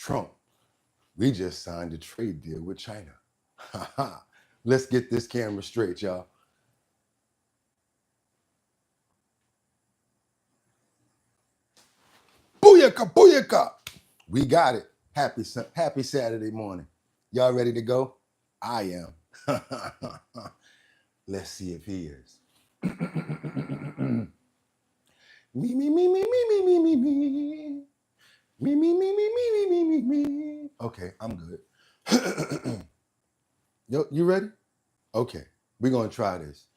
Trump, we just signed a trade deal with China. Let's get this camera straight, y'all. Booyaka, booyaka. We got it. Happy Saturday morning. Y'all ready to go? I am. Let's see if he is. Me, me, me, me, me, me, me, me, me. Me, me, me, me, me, me, me, me, me. Okay, I'm good. Yo, you ready? Okay, we're gonna try this.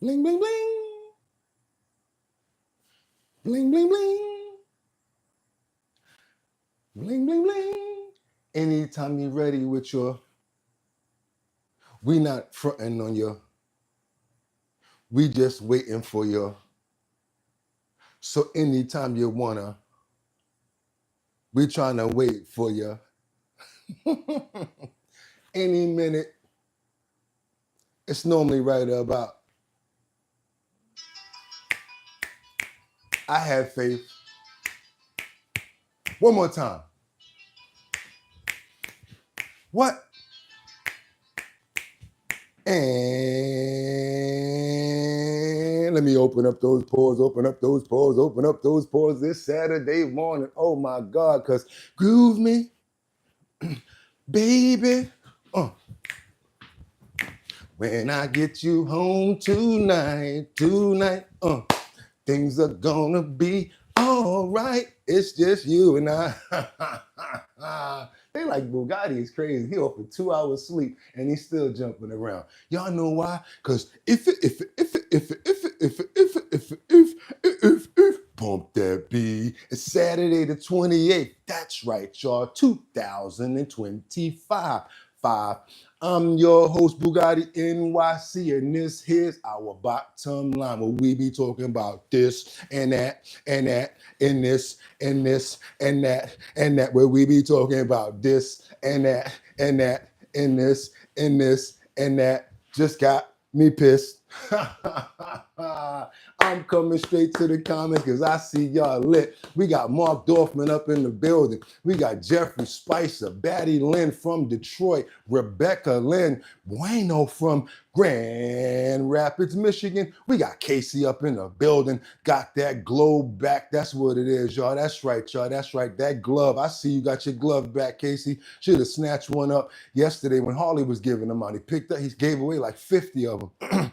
Bling, bling, bling. Bling, bling, bling. Bling, bling, bling. Anytime you're ready with your, we not fronting on your, we just waiting for your. So anytime you wanna, we trying to wait for you. Any minute, it's normally right about. I have faith. One more time. What? And let me open up those pores, open up those pores, open up those pores this Saturday morning. Oh my God, because groove me, baby. When I get you home tonight, things are gonna be all right. It's just you and I. They like Bugatti is crazy. He offered 2 hours sleep and he's still jumping around. Y'all know why? Because if bump that beat. It's Saturday the 28th. That's right, y'all. 2025. I'm your host, Boogotti NYC, and this here's our bottom line where we be talking about this and that and that and this and this and that and that, where we be talking about this and that and that and this and this and that. Just got me pissed. I'm coming straight to the comments because I see y'all lit. We got Mark Dorfman up in the building. We got Jeffrey Spicer, Batty Lynn from Detroit, Rebecca Lynn Bueno from Grand Rapids, Michigan. We got Casey up in the building. Got that globe back. That's what it is, y'all. That's right, y'all. That's right. That glove. I see you got your glove back, Casey. Should have snatched one up yesterday when Harley was giving them out. He picked up, he gave away like 50 of them.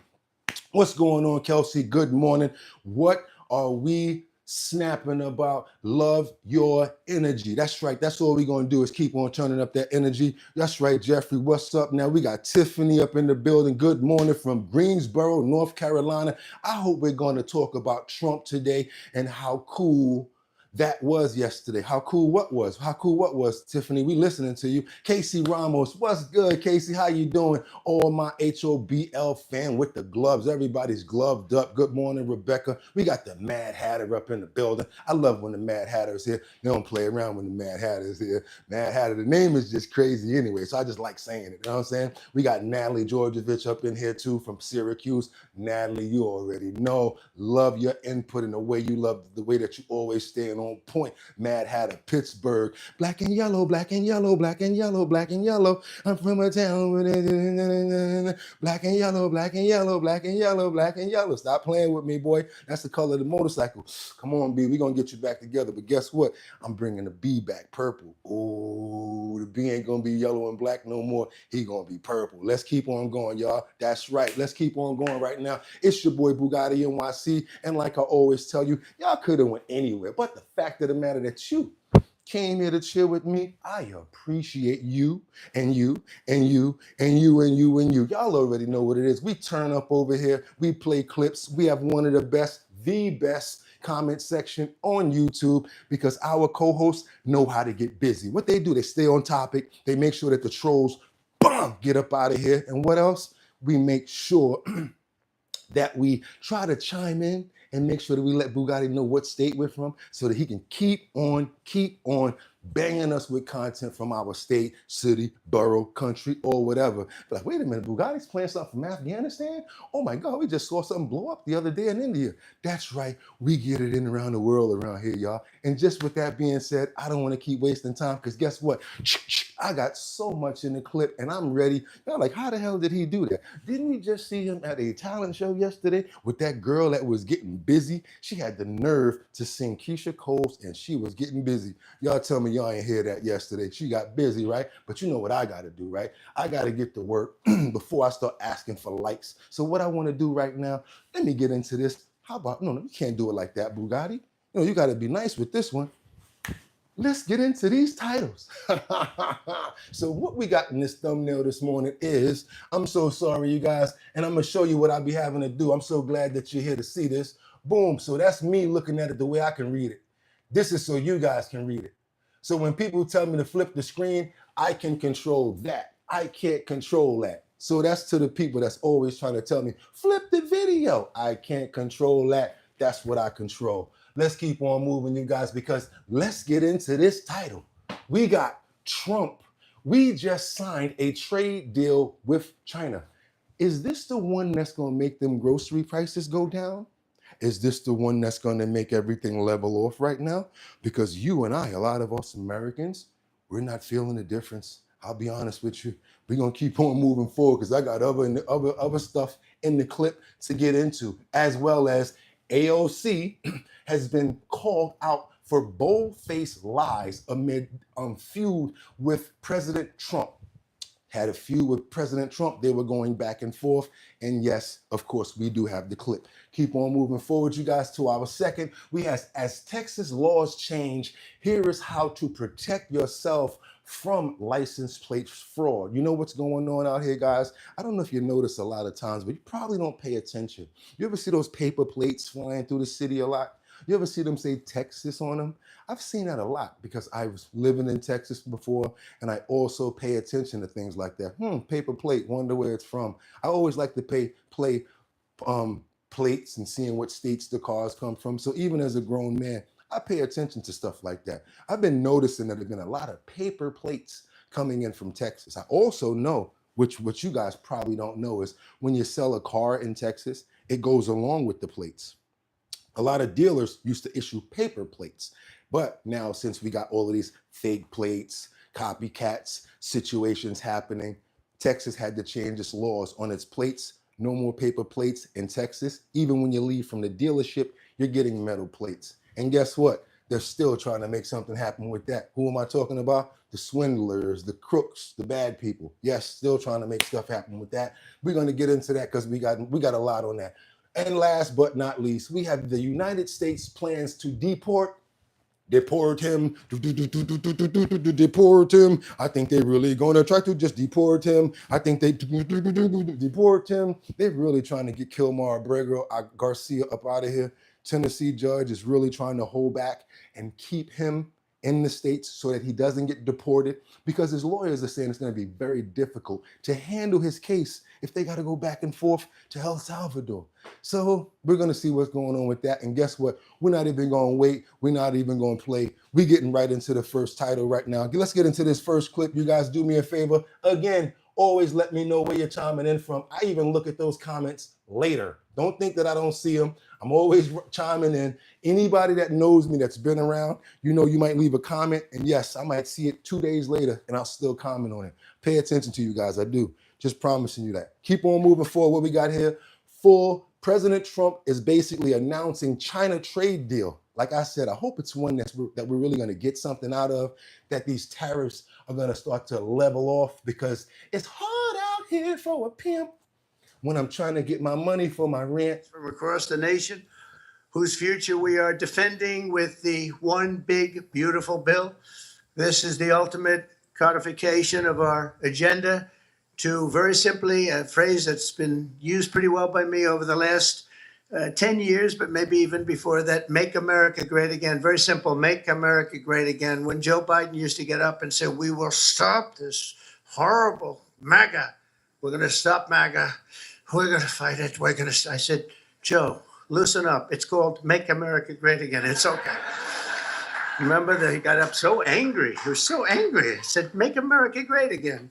What's going on, Kelsey? Good morning. What are we snapping about? Love your energy. That's right. That's all we're going to do is keep on turning up that energy. That's right, Jeffrey. What's up now? We got Tiffany up in the building. Good morning from Greensboro, North Carolina. I hope we're going to talk about Trump today and how cool that was yesterday. How cool what was? How cool what was, Tiffany? We listening to you. Casey Ramos, what's good, Casey? How you doing? All my HOBL fan with the gloves. Everybody's gloved up. Good morning, Rebecca. We got the Mad Hatter up in the building. I love when the Mad Hatter's here. They don't play around when the Mad Hatter's here. Mad Hatter, the name is just crazy anyway, so I just like saying it. You know what I'm saying? We got Natalie Georgievich up in here too from Syracuse. Natalie, you already know. Love your input and the way you love the way that you always stand on point. Mad Hatter, Pittsburgh. Black and yellow, black and yellow, black and yellow, black and yellow. I'm from a town with black and yellow, black and yellow, black and yellow, black and yellow. Stop playing with me, boy. That's the color of the motorcycle. Come on, B. We're going to get you back together. But guess what? I'm bringing the B back purple. Oh, the B ain't going to be yellow and black no more. He going to be purple. Let's keep on going, y'all. That's right. Let's keep on going right now. It's your boy, Boogotti NYC. And like I always tell you, y'all could have went anywhere. But the fact of the matter that you came here to chill with me, I appreciate you and you and you and you and you and you. Y'all already know what it is. We turn up over here. We play clips. We have one of the best comment section on YouTube because our co-hosts know how to get busy. What they do, they stay on topic. They make sure that the trolls, get up out of here. And what else? We make sure that we try to chime in and make sure that we let Bugatti know what state we're from so that he can keep on banging us with content from our state, city, borough, country, or whatever. But like, wait a minute, Bugatti's playing something from Afghanistan? Oh my God, we just saw something blow up the other day in India. That's right, we get it in around the world around here, y'all. And just with that being said, I don't want to keep wasting time because guess what? I got so much in the clip and I'm ready. Y'all like, how the hell did he do that? Didn't we just see him at a talent show yesterday with that girl that was getting busy? She had the nerve to sing Keisha Cole's and she was getting busy. Y'all tell me y'all ain't hear that yesterday. She got busy, right? But you know what I got to do, right? I got to get to work before I start asking for likes. So what I want to do right now, let me get into this. How about, no, you can't do it like that, Bugatti. You know, you got to be nice with this one. Let's get into these titles. So what we got in this thumbnail this morning is, I'm so sorry, you guys, and I'm going to show you what I be having to do. I'm so glad that you're here to see this. Boom. So that's me looking at it the way I can read it. This is so you guys can read it. So when people tell me to flip the screen, I can control that. I can't control that. So that's to the people that's always trying to tell me, flip the video. I can't control that. That's what I control. Let's keep on moving, you guys, because let's get into this title. We got Trump. We just signed a trade deal with China. Is this the one that's going to make them grocery prices go down? Is this the one that's going to make everything level off right now? Because you and I, a lot of us Americans, we're not feeling the difference. I'll be honest with you. We're going to keep on moving forward because I got other stuff in the clip to get into, as well as AOC has been called out for bold-faced lies amid feud with President Trump. Had a feud with President Trump. They were going back and forth. And yes, of course, we do have the clip. Keep on moving forward, you guys, to our second. We have, as Texas laws change, here is how to protect yourself from license plate fraud. You know what's going on out here, guys? I don't know if you notice a lot of times, but you probably don't pay attention. You ever see those paper plates flying through the city a lot? You ever see them say Texas on them? I've seen that a lot because I was living in Texas before, and I also pay attention to things like that. Paper plate, wonder where it's from. I always like to play plates and seeing what states the cars come from. So even as a grown man, I pay attention to stuff like that. I've been noticing that there have been a lot of paper plates coming in from Texas. I also know, which what you guys probably don't know, is when you sell a car in Texas, it goes along with the plates. A lot of dealers used to issue paper plates, but now since we got all of these fake plates, copycats, situations happening, Texas had to change its laws on its plates. No more paper plates in Texas. Even when you leave from the dealership, you're getting metal plates. And guess what? They're still trying to make something happen with that. Who am I talking about? The swindlers, the crooks, the bad people. Yes, still trying to make stuff happen with that. We're going to get into that because we got a lot on that. And last but not least, we have the United States plans to deport him. Deport him. I think they're really going to try to just deport him. I think they deport him. They're really trying to get Kilmar Garcia up out of here. Tennessee judge is really trying to hold back and keep him in the States so that he doesn't get deported, because his lawyers are saying it's going to be very difficult to handle his case if they got to go back and forth to El Salvador. So we're going to see what's going on with that. And guess what? We're not even going to wait. We're not even going to play. We're getting right into the first title right now. Let's get into this first clip. You guys do me a favor. Again, always let me know where you're chiming in from. I even look at those comments later. Don't think that I don't see them. I'm always chiming in. Anybody that knows me that's been around, you know, you might leave a comment, and yes, I might see it 2 days later and I'll still comment on it. Pay attention to you guys. I do. Just promising you that. Keep on moving forward. What we got here? President Trump is basically announcing China trade deal. Like I said, I hope it's one that we're really going to get something out of, that these tariffs are going to start to level off, because it's hard out here for a pimp when I'm trying to get my money for my rent. From across the nation, whose future we are defending with the one big, beautiful bill. This is the ultimate codification of our agenda to, very simply, a phrase that's been used pretty well by me over the last 10 years, but maybe even before that, make America great again. Very simple, make America great again. When Joe Biden used to get up and say, we will stop this horrible MAGA. We're going to stop MAGA. We're going to fight it. I said, Joe, loosen up. It's called Make America Great Again. It's okay. Remember that he got up so angry. He was so angry. He said, make America great again.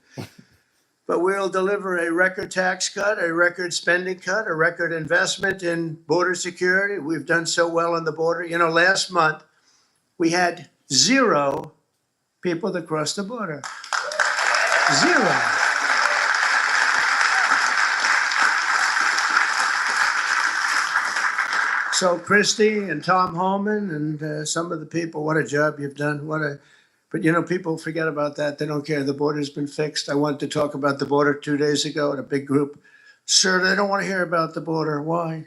But we'll deliver a record tax cut, a record spending cut, a record investment in border security. We've done so well on the border. You know, last month we had 0 people that crossed the border. 0. So Christie and Tom Homan and some of the people, what a job you've done. But you know, people forget about that. They don't care. The border's been fixed. I wanted to talk about the border 2 days ago at a big group. Sir, they don't want to hear about the border. Why?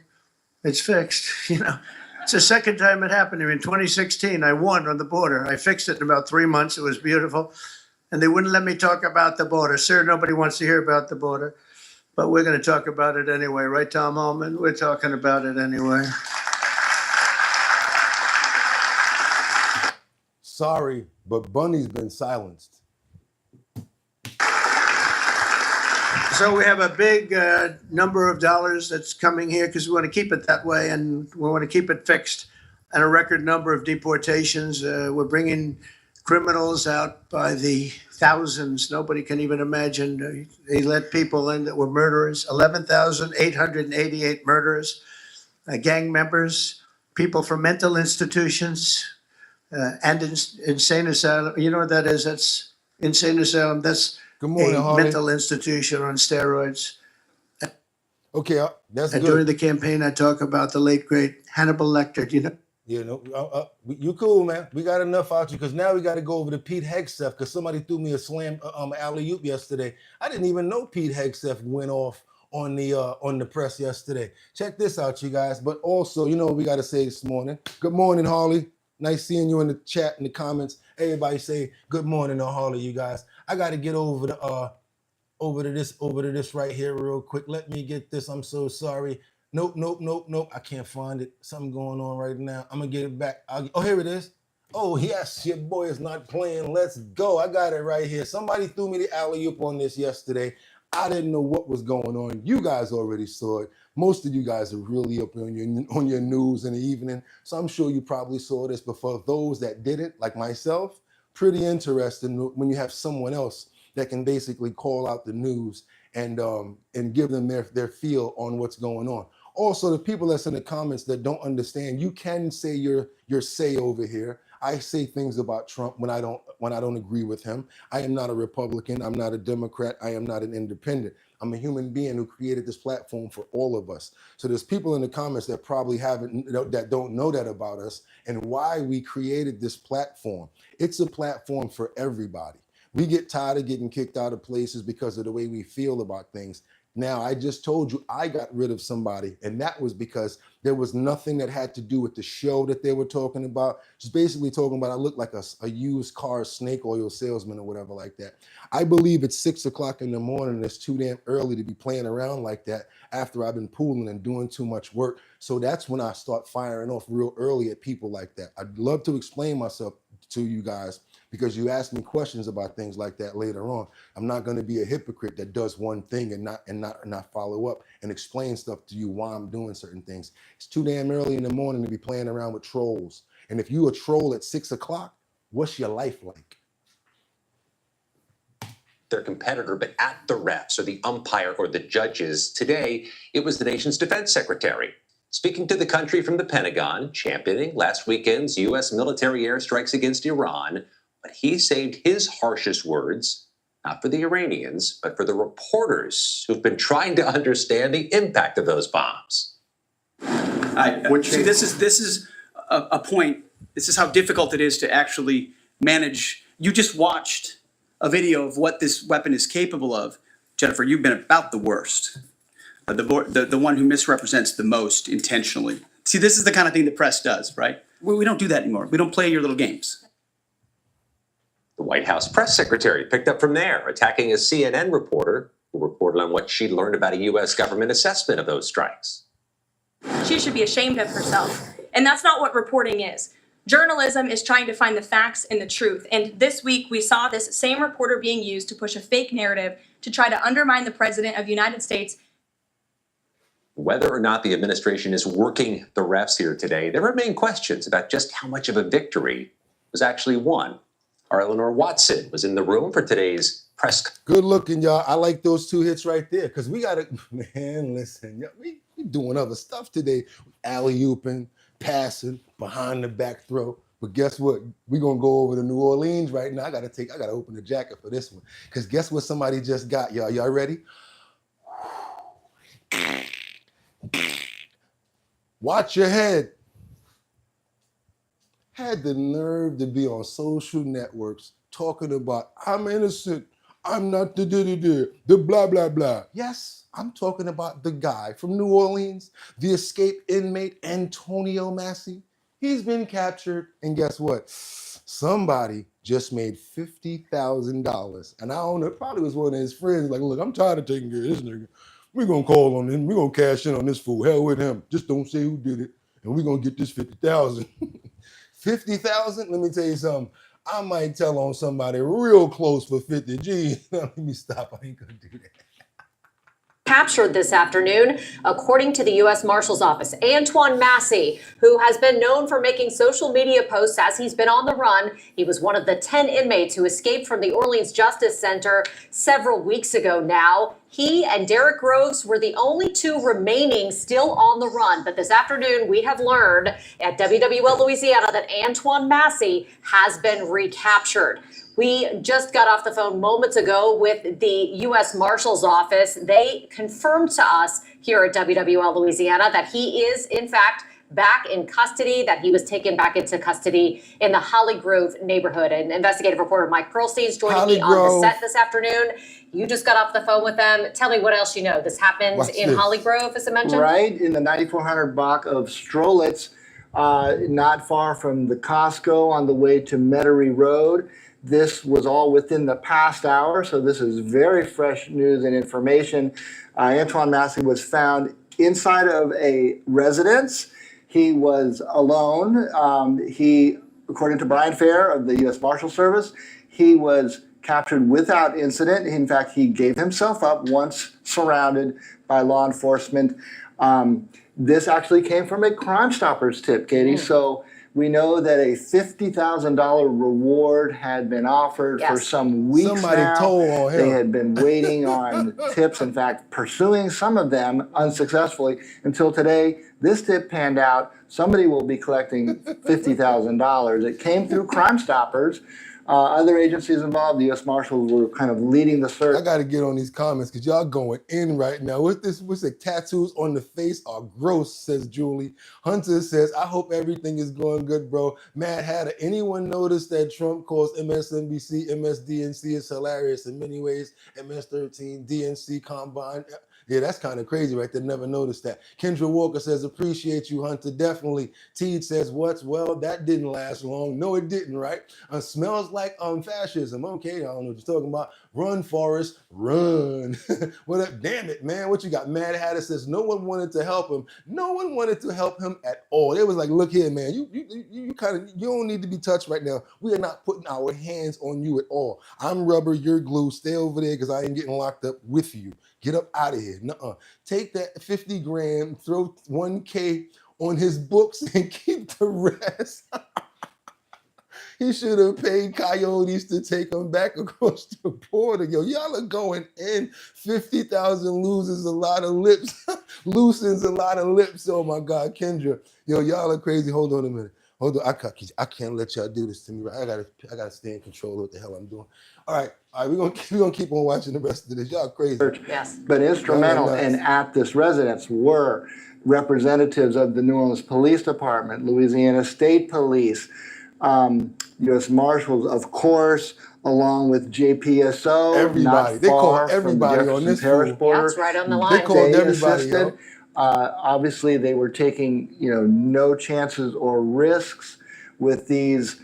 It's fixed. You know, it's the second time it happened to me. In 2016, I won on the border. I fixed it in about 3 months. It was beautiful. And they wouldn't let me talk about the border. Sir, nobody wants to hear about the border. But we're going to talk about it anyway. Right, Tom Holman? We're talking about it anyway. Sorry, but Bunny's been silenced. So we have a big number of dollars that's coming here because we want to keep it that way and we want to keep it fixed. And a record number of deportations. We're bringing criminals out by the thousands. Nobody can even imagine. They let people in that were murderers. 11,888 murderers, gang members, people from mental institutions, and insane asylum. You know what that is? That's insane asylum. That's Good morning, a Harley. mental institution on steroids. Okay, that's And good. during the campaign, I talk about the late great Hannibal Lecter. Do you know? You know, you cool, man. We got enough out you because now we got to go over to Pete Hegseth because somebody threw me a slam alley-oop yesterday. I didn't even know Pete Hegseth went off on the press yesterday. Check this out, you guys. But also, you know what we got to say this morning. Good morning, Harley. Nice seeing you in the chat, in the comments. Everybody say good morning to Harley, you guys. I got to get over to this right here real quick. Let me get this. I'm so sorry. Nope. I can't find it. Something going on right now. I'm gonna get it back. Oh, here it is. Oh, yes, your boy is not playing. Let's go. I got it right here. Somebody threw me the alley-oop on this yesterday. I didn't know what was going on. You guys already saw it. Most of you guys are really up on your news in the evening, so I'm sure you probably saw this. But for those that didn't, like myself, pretty interesting when you have someone else that can basically call out the news and give them their feel on what's going on. Also, the people that's in the comments that don't understand, you can say your say over here. I say things about Trump when I don't agree with him. I am not a Republican. I'm not a Democrat. I am not an independent. I'm a human being who created this platform for all of us. So there's people in the comments that probably that don't know that about us and why we created this platform. It's a platform for everybody. We get tired of getting kicked out of places because of the way we feel about things. Now, I just told you I got rid of somebody, and that was because there was nothing that had to do with the show that they were talking about. Just basically talking about I look like a used car snake oil salesman or whatever like that. I believe it's 6 o'clock in the morning and it's too damn early to be playing around like that after I've been pooling and doing too much work. So that's when I start firing off real early at people like that. I'd love to explain myself to you guys because you ask me questions about things like that later on. I'm not going to be a hypocrite that does one thing and not follow up and explain stuff to you why I'm doing certain things. It's too damn early in the morning to be playing around with trolls. And if you a troll at 6 o'clock, what's your life like? Their competitor, but at the refs or the umpire or the judges. Today, it was the nation's defense secretary speaking to the country from the Pentagon, championing last weekend's U.S. military airstrikes against Iran. But he saved his harshest words, not for the Iranians, but for the reporters who've been trying to understand the impact of those bombs. See, this is a point. This is how difficult it is to actually manage. You just watched a video of what this weapon is capable of. Jennifer, you've been about the worst. The one who misrepresents the most intentionally. See, this is the kind of thing the press does, right? We don't do that anymore. We don't play your little games. The White House press secretary picked up from there, attacking a CNN reporter who reported on what she'd learned about a U.S. government assessment of those strikes. She should be ashamed of herself. And that's not what reporting is. Journalism is trying to find the facts and the truth. And this week, we saw this same reporter being used to push a fake narrative to try to undermine the president of the United States. Whether or not the administration is working the refs here today, there remain questions about just how much of a victory was actually won. Our Eleanor Watson was in the room for today's press. Good looking, y'all. I like those 2 hits right there because we got to, man, listen, we doing other stuff today. Alley-ooping, passing, behind the back throw. But guess what? We're going to go over to New Orleans right now. I got to open the jacket for this one because guess what somebody just got, y'all? Y'all ready? Watch your head. Had the nerve to be on social networks talking about, I'm innocent, I'm not the blah, blah, blah. Yes, I'm talking about the guy from New Orleans, the escaped inmate Antonio Massey. He's been captured, and guess what? Somebody just made $50,000. And I don't know, it probably was one of his friends, like, look, I'm tired of taking care of this nigga. We're gonna call on him, we're gonna cash in on this fool, hell with him. Just don't say who did it, and we're gonna get this 50,000. 50,000, let me tell you something. I might tell on somebody real close for 50 G's. Let me stop, I ain't gonna do that. Captured this afternoon, according to the U.S. Marshal's Office. Antoine Massey, who has been known for making social media posts as he's been on the run. He was one of the 10 inmates who escaped from the Orleans Justice Center several weeks ago now. He and Derek Groves were the only 2 remaining still on the run. But this afternoon, we have learned at WWL Louisiana that Antoine Massey has been recaptured. We just got off the phone moments ago with the U.S. Marshal's Office. They confirmed to us here at WWL Louisiana that he is, in fact, back in custody, that he was taken back into custody in the Holly Grove neighborhood. And investigative reporter Mike Pearlstein's joining me on the set this afternoon. You just got off the phone with them. Tell me what else you know. This happened in Holly Grove, as I mentioned? Right, in the 9400 block of Strolitz, not far from the Costco on the way to Metairie Road. This was all within the past hour, so this is very fresh news and information. Antoine Massey was found inside of a residence. He was alone. According to Brian Fair of the U.S. Marshal Service, he was captured without incident. In fact, he gave himself up once surrounded by law enforcement. This actually came from a Crime Stoppers tip, Katie. So we know that a $50,000 reward had been offered for some weeks now. Told on him. They had been waiting on tips, in fact, pursuing some of them unsuccessfully until today. This tip panned out. Somebody will be collecting $50,000. It came through Crime Stoppers. Other agencies involved, the U.S. Marshals were kind of leading the search. I got to get on these comments because y'all going in right now. What's this? What's the tattoos on the face are gross, says Julie. Hunter says, I hope everything is going good, bro. Mad Hatter, anyone notice that Trump calls MSNBC, MSDNC is hilarious in many ways? MS-13, DNC combined. Yeah, that's kind of crazy right there. Never noticed that. Kendra Walker says, appreciate you, Hunter. Definitely. Teed says, what's? Well, that didn't last long. No, it didn't, right? Smells like fascism. Okay, I don't know what you're talking about. Run, Forrest, run. What up? Damn it, man. What you got? Mad Hatter says, no one wanted to help him. No one wanted to help him at all. They was like, look here, man. You don't need to be touched right now. We are not putting our hands on you at all. I'm rubber, you're glue. Stay over there because I ain't getting locked up with you. Get up out of here. Nuh-uh. Take that 50 grand, throw 1K on his books and keep the rest. He should have paid coyotes to take him back across the border. Yo, y'all are going in. 50,000 loses a lot of lips. Loosens a lot of lips. Oh my God, Kendra. Yo, y'all are crazy. Hold on a minute. Hold on. I can't let y'all do this to me. I gotta stay in control of what the hell I'm doing. All right, we're gonna keep on watching the rest of this. Y'all crazy. Yes. But instrumental and at this residence were representatives of the New Orleans Police Department, Louisiana State Police, U.S. Marshals, of course, along with JPSO. Everybody. They call everybody on this Parish border. That's right on the line. They called everybody. Assisted. Obviously, they were taking no chances or risks with these.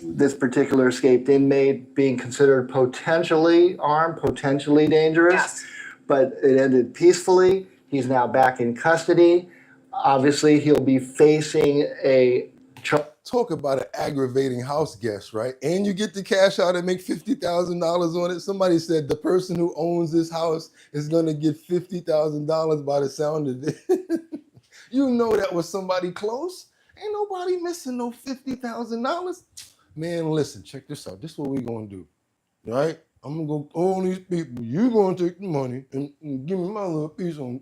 This particular escaped inmate being considered potentially armed, potentially dangerous. Yes. But it ended peacefully. He's now back in custody. Obviously, he'll be facing a Talk about an aggravating house guest, right? And you get to cash out and make $50,000 on it. Somebody said the person who owns this house is going to get $50,000 by the sound of it. You know that was somebody close. Ain't nobody missing no $50,000. Man, listen, check this out. This is what we're gonna do. Right? I'm gonna go own these people. You gonna take the money and give me my little piece on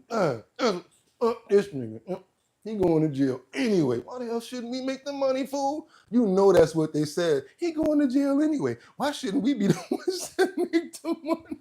this nigga. He going to jail anyway. Why the hell shouldn't we make the money, fool? You know that's what they said. He going to jail anyway. Why shouldn't we be the ones that make the money?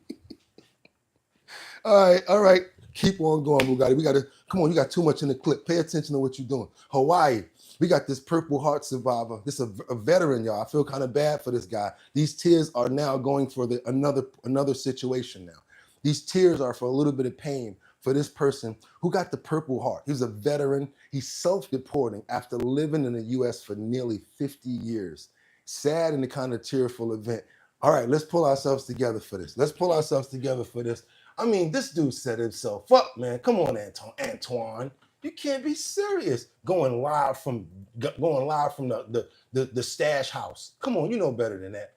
All right. Keep on going, Bugatti. We gotta come on, you got too much in the clip. Pay attention to what you're doing. Hawaii. We got this Purple Heart survivor. This is a veteran, y'all. I feel kind of bad for this guy. These tears are now going for another situation now. These tears are for a little bit of pain for this person who got the Purple Heart. He's a veteran. He's self-deporting after living in the U.S. for nearly 50 years. Sad and a kind of tearful event. All right, let's pull ourselves together for this. I mean, this dude set himself up, man. Come on, Antoine. You can't be serious. Going live from the stash house. Come on, you know better than that.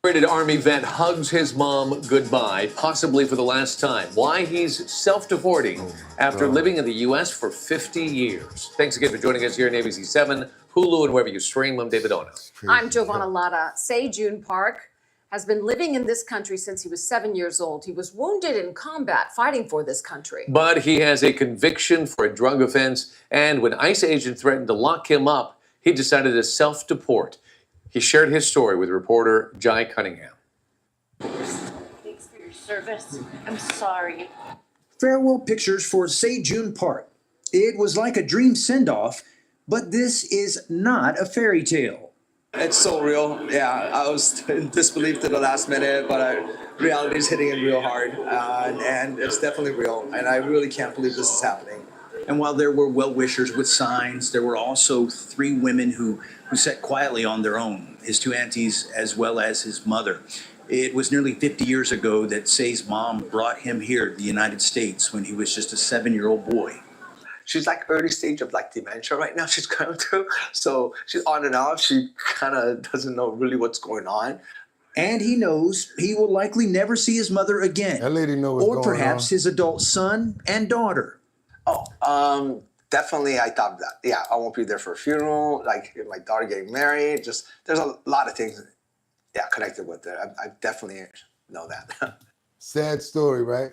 Rated Army vet hugs his mom goodbye, possibly for the last time. Why he's self-deporting after living in the U.S. for 50 years. Thanks again for joining us here on ABC 7, Hulu, and wherever you stream. I'm David Ona. I'm Giovanna Latta. Sejun Park has been living in this country since he was 7 years old. He was wounded in combat fighting for this country. But he has a conviction for a drug offense, and when ICE agents threatened to lock him up, he decided to self-deport. He shared his story with reporter Jai Cunningham. Thanks for your service. I'm sorry. Farewell pictures for Sejun Park. It was like a dream send-off, but this is not a fairy tale. It's so real. Yeah, I was in disbelief to the last minute, but reality is hitting it real hard, and it's definitely real, and I really can't believe this is happening. And while there were well-wishers with signs, there were also 3 women who sat quietly on their own, his 2 aunties as well as his mother. It was nearly 50 years ago that Say's mom brought him here to the United States when he was just a 7-year-old boy. She's like early stage of like dementia right now she's going through, so she's on and off. She kind of doesn't know really what's going on. And he knows he will likely never see his mother again. That lady knows what's going on. Or perhaps his adult son and daughter. Oh, definitely I thought that. Yeah, I won't be there for a funeral, like my daughter getting married. Just there's a lot of things, yeah, connected with it. I definitely know that. Sad story, right?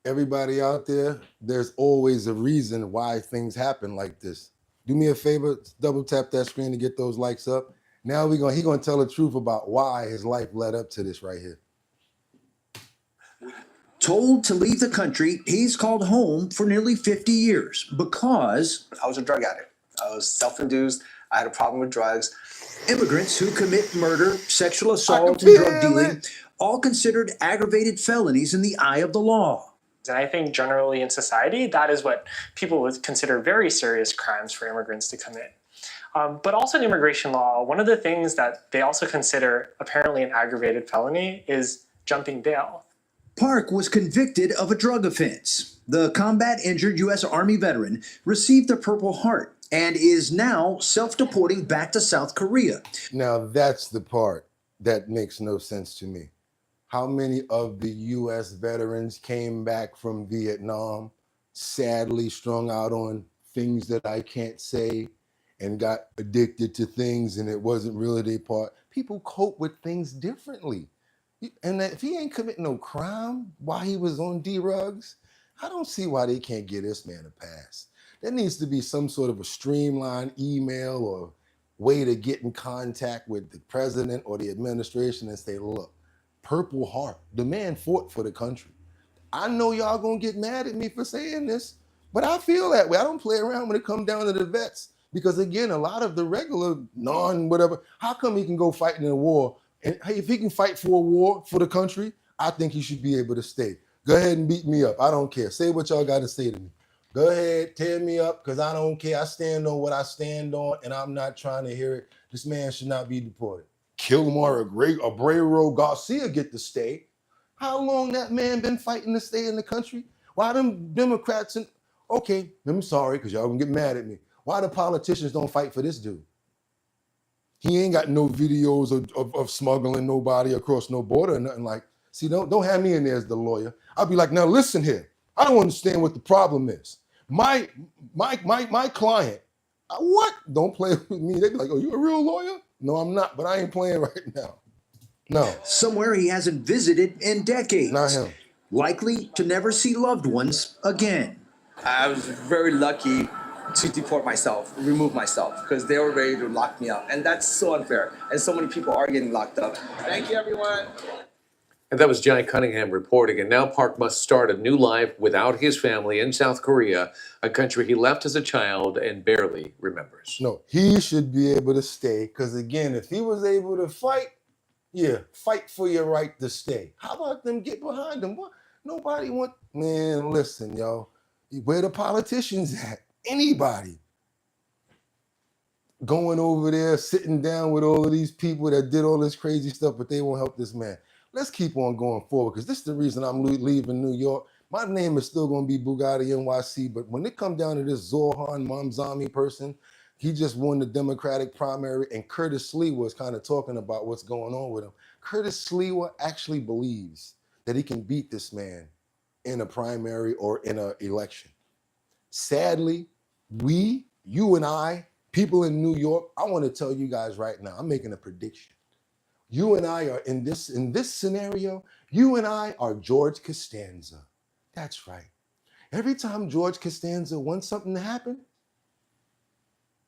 Everybody out there, there's always a reason why things happen like this. Do me a favor, double tap that screen to get those likes up. Now he's gonna tell the truth about why his life led up to this right here. Told to leave the country, he's called home for nearly 50 years because I was a drug addict. I was self-induced. I had a problem with drugs. Immigrants who commit murder, sexual assault, and drug dealing, all considered aggravated felonies in the eye of the law. And I think generally in society, that is what people would consider very serious crimes for immigrants to commit. But also in immigration law, one of the things that they also consider apparently an aggravated felony is jumping bail. Park was convicted of a drug offense. The combat-injured U.S. Army veteran received the Purple Heart and is now self-deporting back to South Korea. Now that's the part that makes no sense to me. How many of the U.S. veterans came back from Vietnam, sadly strung out on things that I can't say, and got addicted to things and it wasn't really their part? People cope with things differently. And if he ain't committing no crime while he was on drugs, I don't see why they can't give this man a pass. There needs to be some sort of a streamlined email or way to get in contact with the president or the administration and say, look, Purple Heart, the man fought for the country. I know y'all gonna get mad at me for saying this, but I feel that way. I don't play around when it comes down to the vets. Because again, a lot of the regular non-whatever, how come he can go fight in a war? And hey, if he can fight for a war for the country, I think he should be able to stay. Go ahead and beat me up. I don't care. Say what y'all got to say to me. Go ahead, tear me up, because I don't care. I stand on what I stand on, and I'm not trying to hear it. This man should not be deported. Kilmar Abreu Garcia get to stay. How long that man been fighting to stay in the country? Why them Democrats and okay, I'm sorry, because y'all gonna get mad at me. Why the politicians don't fight for this dude? He ain't got no videos of smuggling nobody across no border or nothing like. See, don't have me in there as the lawyer. I'll be like, now listen here. I don't understand what the problem is. My client, what? Don't play with me. They be like, oh, you a real lawyer? No, I'm not, but I ain't playing right now. No. Somewhere he hasn't visited in decades. Not him. Likely to never see loved ones again. I was very lucky to deport myself, remove myself, because they were ready to lock me up. And that's so unfair. And so many people are getting locked up. Thank you, everyone. And that was Johnny Cunningham reporting. And now Park must start a new life without his family in South Korea, a country he left as a child and barely remembers. No, he should be able to stay, because again, if he was able to fight, yeah, fight for your right to stay. How about them get behind him? What? Nobody want, man, listen, yo, where the politicians at? Anybody going over there, sitting down with all of these people that did all this crazy stuff, but they won't help this man. Let's keep on going forward, because this is the reason I'm leaving New York. My name is still going to be BOOGOTTINYC, but when it comes down to this Zoran Mamdani person, he just won the Democratic primary, and Curtis Sliwa was kind of talking about what's going on with him. Curtis Sliwa actually believes that he can beat this man in a primary or in an election. Sadly, you and I, people in New York, I want to tell you guys right now, I'm making a prediction. You and I are in this scenario, you and I are George Costanza. That's right. Every time George Costanza wants something to happen,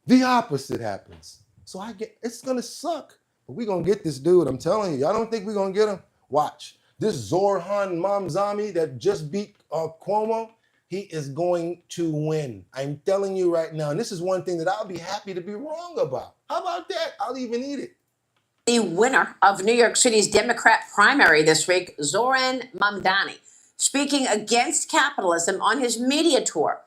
the opposite happens. So it's gonna suck, but we're gonna get this dude. I'm telling you, y'all don't think we're gonna get him? Watch. This Zoran Mamdani that just beat Cuomo, he is going to win. I'm telling you right now, and this is one thing that I'll be happy to be wrong about. How about that? I'll even eat it. The winner of New York City's Democrat primary this week, Zoran Mamdani, speaking against capitalism on his media tour.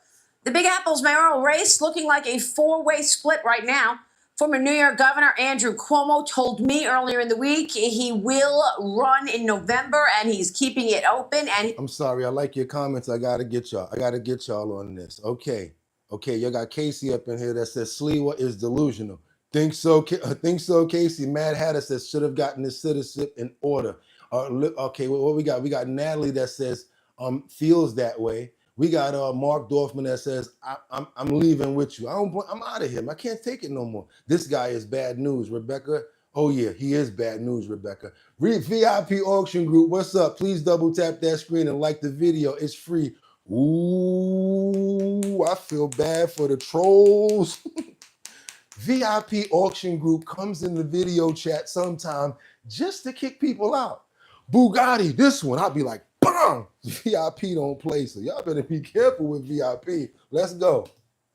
The Big Apple's mayoral race looking like a four-way split right now. Former New York Governor Andrew Cuomo told me earlier in the week he will run in November and he's keeping it open. And I'm sorry, I like your comments. I gotta get y'all on this. Okay, you got Casey up in here that says Sliwa is delusional. Think so, Casey. Mad Hatter says should have gotten his citizenship in order. Okay, what we got? We got Natalie that says feels that way. We got Mark Dorfman that says I'm leaving with you. I'm out of here. I can't take it no more. This guy is bad news, Rebecca. Oh yeah, he is bad news, Rebecca. VIP Auction Group, what's up? Please double tap that screen and like the video. It's free. Ooh, I feel bad for the trolls. VIP Auction Group comes in the video chat sometime just to kick people out. Bugatti, this one, I'll be like, bang! VIP don't play, so y'all better be careful with VIP. Let's go.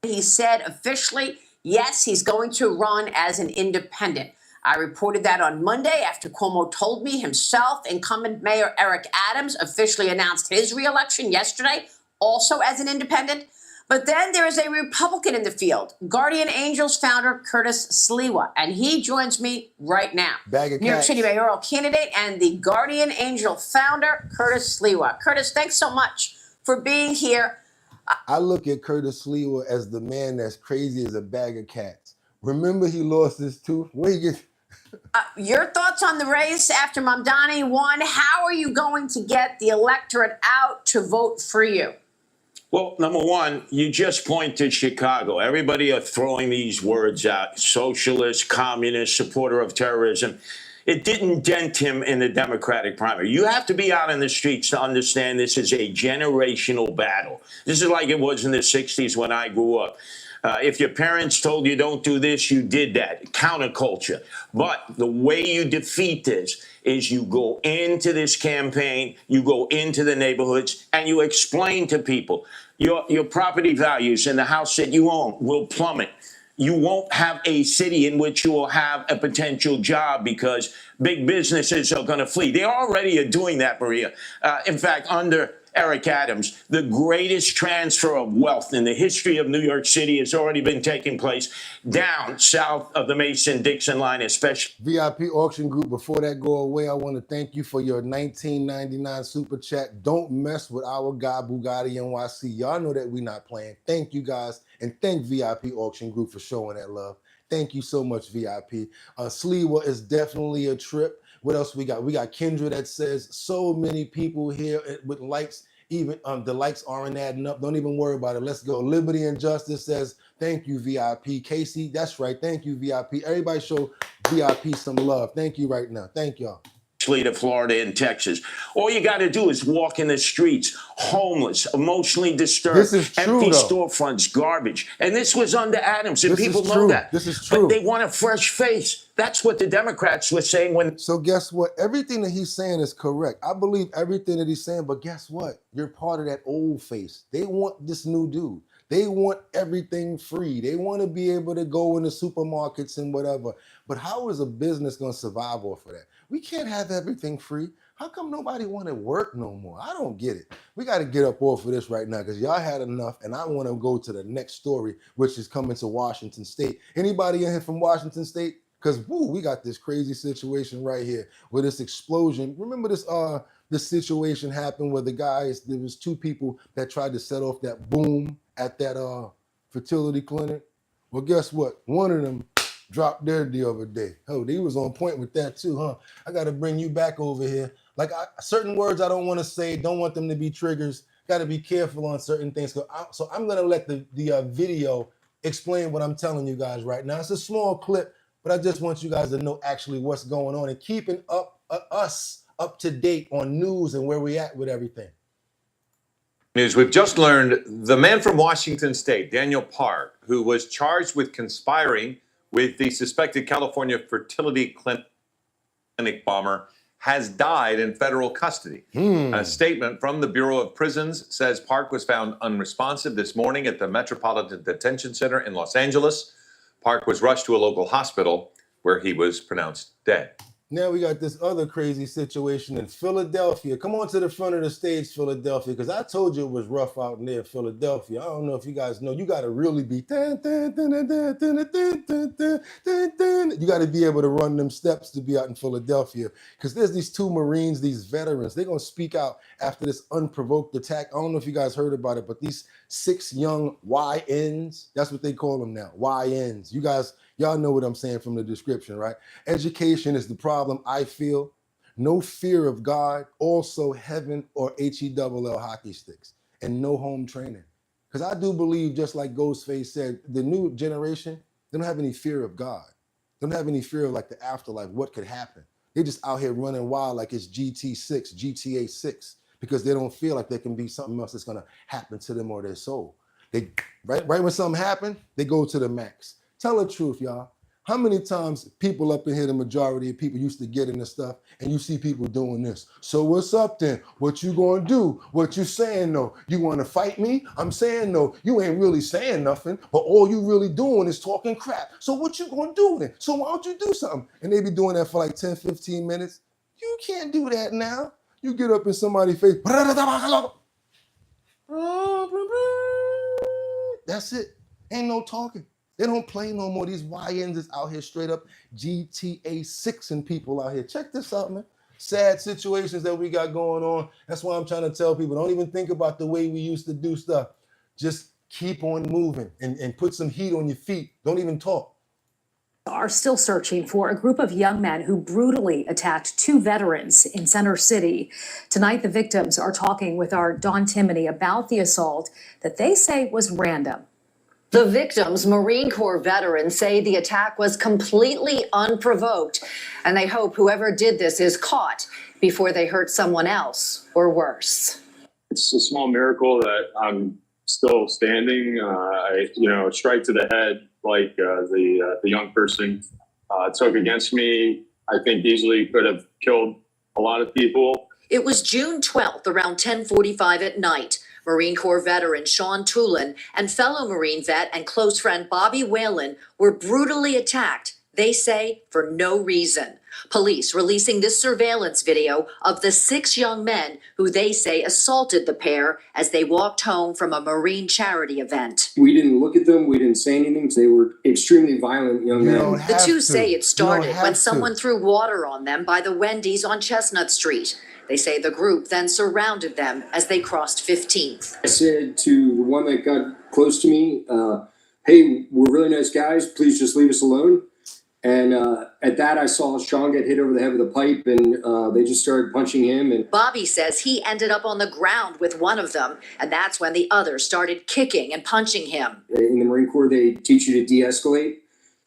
he said officially, yes, he's going to run as an independent. I reported that on Monday after Cuomo told me himself. Incumbent Mayor Eric Adams officially announced his reelection yesterday, also as an independent. But then there is a Republican in the field, Guardian Angels founder Curtis Sliwa, and he joins me right now. New York City mayoral candidate and the Guardian Angel founder, Curtis Sliwa. Curtis, thanks so much for being here. I look at Curtis Sliwa as the man that's crazy as a bag of cats. Remember he lost his tooth? Where he gets... Your thoughts on the race after Mamdani won? How are you going to get the electorate out to vote for you? Well, number one, you just pointed Chicago. Everybody are throwing these words out: socialist, communist, supporter of terrorism. It didn't dent him in the Democratic primary. You have to be out in the streets to understand this is a generational battle. This is like it was in the 60s when I grew up. If your parents told you don't do this, you did that. Counterculture. But the way you defeat this is you go into this campaign, you go into the neighborhoods, and you explain to people your property values in the house that you own will plummet. You won't have a city in which you will have a potential job because big businesses are going to flee. They already are doing that, Maria. In fact, under Eric Adams, the greatest transfer of wealth in the history of New York City has already been taking place down south of the Mason-Dixon line, especially. VIP Auction Group, before that go away, I want to thank you for your $19.99 super chat. Don't mess with our guy, BOOGOTTINYC. Y'all know that we're not playing. Thank you guys, and thank VIP Auction Group for showing that love. Thank you so much, VIP. Sliwa is definitely a trip. What else we got? We got Kendra that says so many people here with likes Even the likes aren't adding up. Don't even worry about it. Let's go. Liberty and Justice says, thank you, VIP. Casey, that's right. Thank you, VIP. Everybody show VIP some love. Thank you right now. Thank y'all. To Florida and Texas. All you got to do is walk in the streets, homeless, emotionally disturbed, This is true, empty though. storefronts, garbage. And this was under Adams, and This is people know true. that. This is true. But they want a fresh face. That's what the Democrats were saying when. So guess what? Everything that he's saying is correct. I believe everything that he's saying, but guess what? You're part of that old face. They want this new dude. They want everything free. They want to be able to go in the supermarkets and whatever. But how is a business going to survive off of that? We can't have everything free. How come nobody want to work no more? I don't get it. We got to get up off of this right now because y'all had enough, and I want to go to the next story, which is coming to Washington State. Anybody in here from Washington State? Because we got this crazy situation right here with this explosion. Remember this situation happened where there was two people that tried to set off that boom at that fertility clinic. Well, guess what? One of them dropped dead the other day. Oh, they was on point with that too, huh? I got to bring you back over here. Like certain words I don't want to say, don't want them to be triggers. Got to be careful on certain things. So I'm going to let the video explain what I'm telling you guys right now. It's a small clip, but I just want you guys to know actually what's going on and keeping us up to date on news and where we at with everything. News. We've just learned the man from Washington State, Daniel Park, who was charged with conspiring with the suspected California fertility clinic bomber, has died in federal custody. A statement from the Bureau of Prisons says Park was found unresponsive this morning at the Metropolitan Detention Center in Los Angeles. Park was rushed to a local hospital where he was pronounced dead. Now we got this other crazy situation in Philadelphia. Come on to the front of the stage, Philadelphia, because I told you it was rough out in there, Philadelphia. I don't know if you guys know. You got to really be... You got to be able to run them steps to be out in Philadelphia, because there's these two Marines, these veterans. They're going to speak out after this unprovoked attack. I don't know if you guys heard about it, but these 6 young YNs, that's what they call them now, YNs. You guys... Y'all know what I'm saying from the description, right? Education is the problem, I feel. No fear of God, also heaven or HELL hockey sticks, and no home training. Because I do believe, just like Ghostface said, the new generation, they don't have any fear of God. They don't have any fear of like the afterlife, what could happen. They're just out here running wild like it's GTA 6, because they don't feel like there can be something else that's gonna happen to them or their soul. They right when something happened, they go to the max. Tell the truth, y'all. How many times people up in here, the majority of people used to get into stuff, and you see people doing this? So what's up then? What you gonna do? What you saying no? You wanna fight me? I'm saying no. You ain't really saying nothing, but all you really doing is talking crap. So what you gonna do then? So why don't you do something? And they be doing that for like 10, 15 minutes. You can't do that now. You get up in somebody's face. That's it. Ain't no talking. They don't play no more. These YNs is out here straight up GTA 6 and people out here. Check this out, man. Sad situations that we got going on. That's why I'm trying to tell people, don't even think about the way we used to do stuff. Just keep on moving and put some heat on your feet. Don't even talk. Are still searching for a group of young men who brutally attacked 2 veterans in Center City. Tonight, the victims are talking with our Dawn Timoney about the assault that they say was random. The victims, Marine Corps veterans, say the attack was completely unprovoked, and they hope whoever did this is caught before they hurt someone else or worse. It's a small miracle that I'm still standing. Strike to the head like the young person took against me, I think easily could have killed a lot of people. It was June 12th, around 10:45 at night. Marine Corps veteran Sean Tulin and fellow Marine vet and close friend Bobby Whalen were brutally attacked, they say, for no reason. Police releasing this surveillance video of the 6 young men who they say assaulted the pair as they walked home from a Marine charity event. We didn't look at them. We didn't say anything. They were extremely violent young men. The two say it started when someone threw water on them by the Wendy's on Chestnut Street. They say the group then surrounded them as they crossed 15th. I said to the one that got close to me, hey, we're really nice guys. Please just leave us alone. And at that, I saw Sean get hit over the head with a pipe, and they just started punching him. And Bobby says he ended up on the ground with one of them, and that's when the other started kicking and punching him. in the Marine Corps, they teach you to de-escalate,